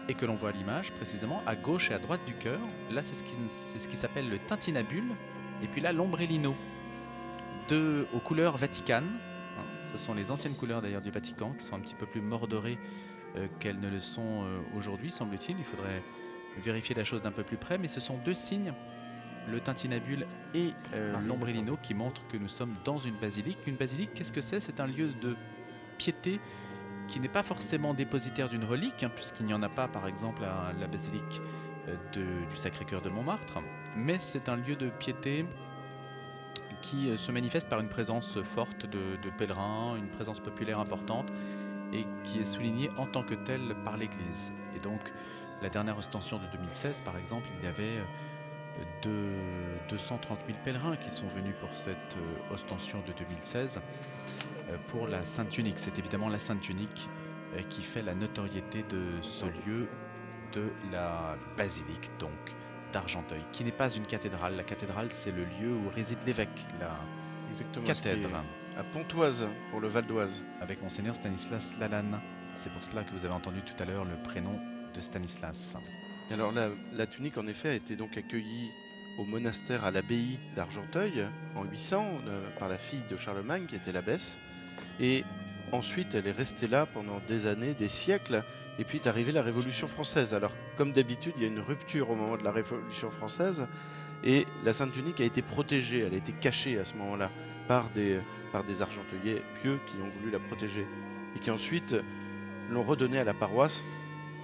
et que l'on voit à l'image précisément à gauche et à droite du cœur. Là, c'est ce qui s'appelle le tintinnabule. Et puis là, l'ombrellino, deux aux couleurs vaticanes, Ce sont les anciennes couleurs d'ailleurs du Vatican qui sont un petit peu plus mordorées qu'elles ne le sont aujourd'hui, semble-t-il. Il faudrait vérifier la chose d'un peu plus près, mais ce sont deux signes, le tintinabule et l'ombrellino, qui montrent que nous sommes dans une basilique. Une basilique, qu'est-ce que c'est? C'est un lieu de piété qui n'est pas forcément dépositaire d'une relique, hein, puisqu'il n'y en a pas par exemple à la basilique du Sacré-Cœur de Montmartre, mais c'est un lieu de piété qui se manifeste par une présence forte de pèlerins, une présence populaire importante, et qui est soulignée en tant que telle par l'Église. Et donc, la dernière ostension de 2016, par exemple, il y avait 230 000 pèlerins qui sont venus pour cette ostension de 2016 pour la Sainte Tunique. C'est évidemment la Sainte Tunique qui fait la notoriété de ce lieu de la basilique donc d'Argenteuil, qui n'est pas une cathédrale. La cathédrale, c'est le lieu où réside l'évêque, la cathèdre. À Pontoise, pour le Val d'Oise. Avec Monseigneur Stanislas Lalanne. C'est pour cela que vous avez entendu tout à l'heure le prénom de Stanislas. Alors la tunique, en effet, a été donc accueillie au monastère à l'abbaye d'Argenteuil en 800 par la fille de Charlemagne, qui était l'abbesse. Et ensuite, elle est restée là pendant des années, des siècles. Et puis est arrivée la Révolution française. Alors, comme d'habitude, il y a une rupture au moment de la Révolution française. Et la Sainte Tunique a été protégée, elle a été cachée à ce moment-là par des argenteuillais pieux qui ont voulu la protéger. Et qui ensuite l'ont redonnée à la paroisse.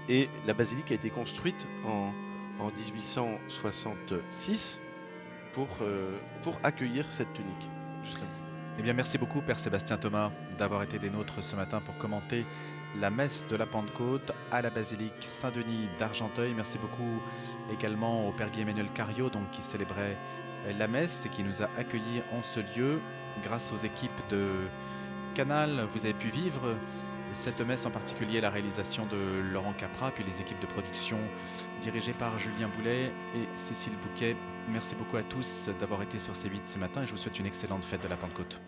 Et la basilique a été construite en 1866 pour accueillir cette tunique, justement. Eh bien, merci beaucoup, Père Sébastien Thomas, d'avoir été des nôtres ce matin pour commenter la messe de la Pentecôte à la basilique Saint-Denis d'Argenteuil. Merci beaucoup également au Père Guy-Emmanuel Cario, donc, qui célébrait la messe et qui nous a accueillis en ce lieu. Grâce aux équipes de Canal, vous avez pu vivre cette messe, en particulier la réalisation de Laurent Capra, puis les équipes de production dirigées par Julien Boulet et Cécile Bouquet. Merci beaucoup à tous d'avoir été sur C8 ce matin et je vous souhaite une excellente fête de la Pentecôte.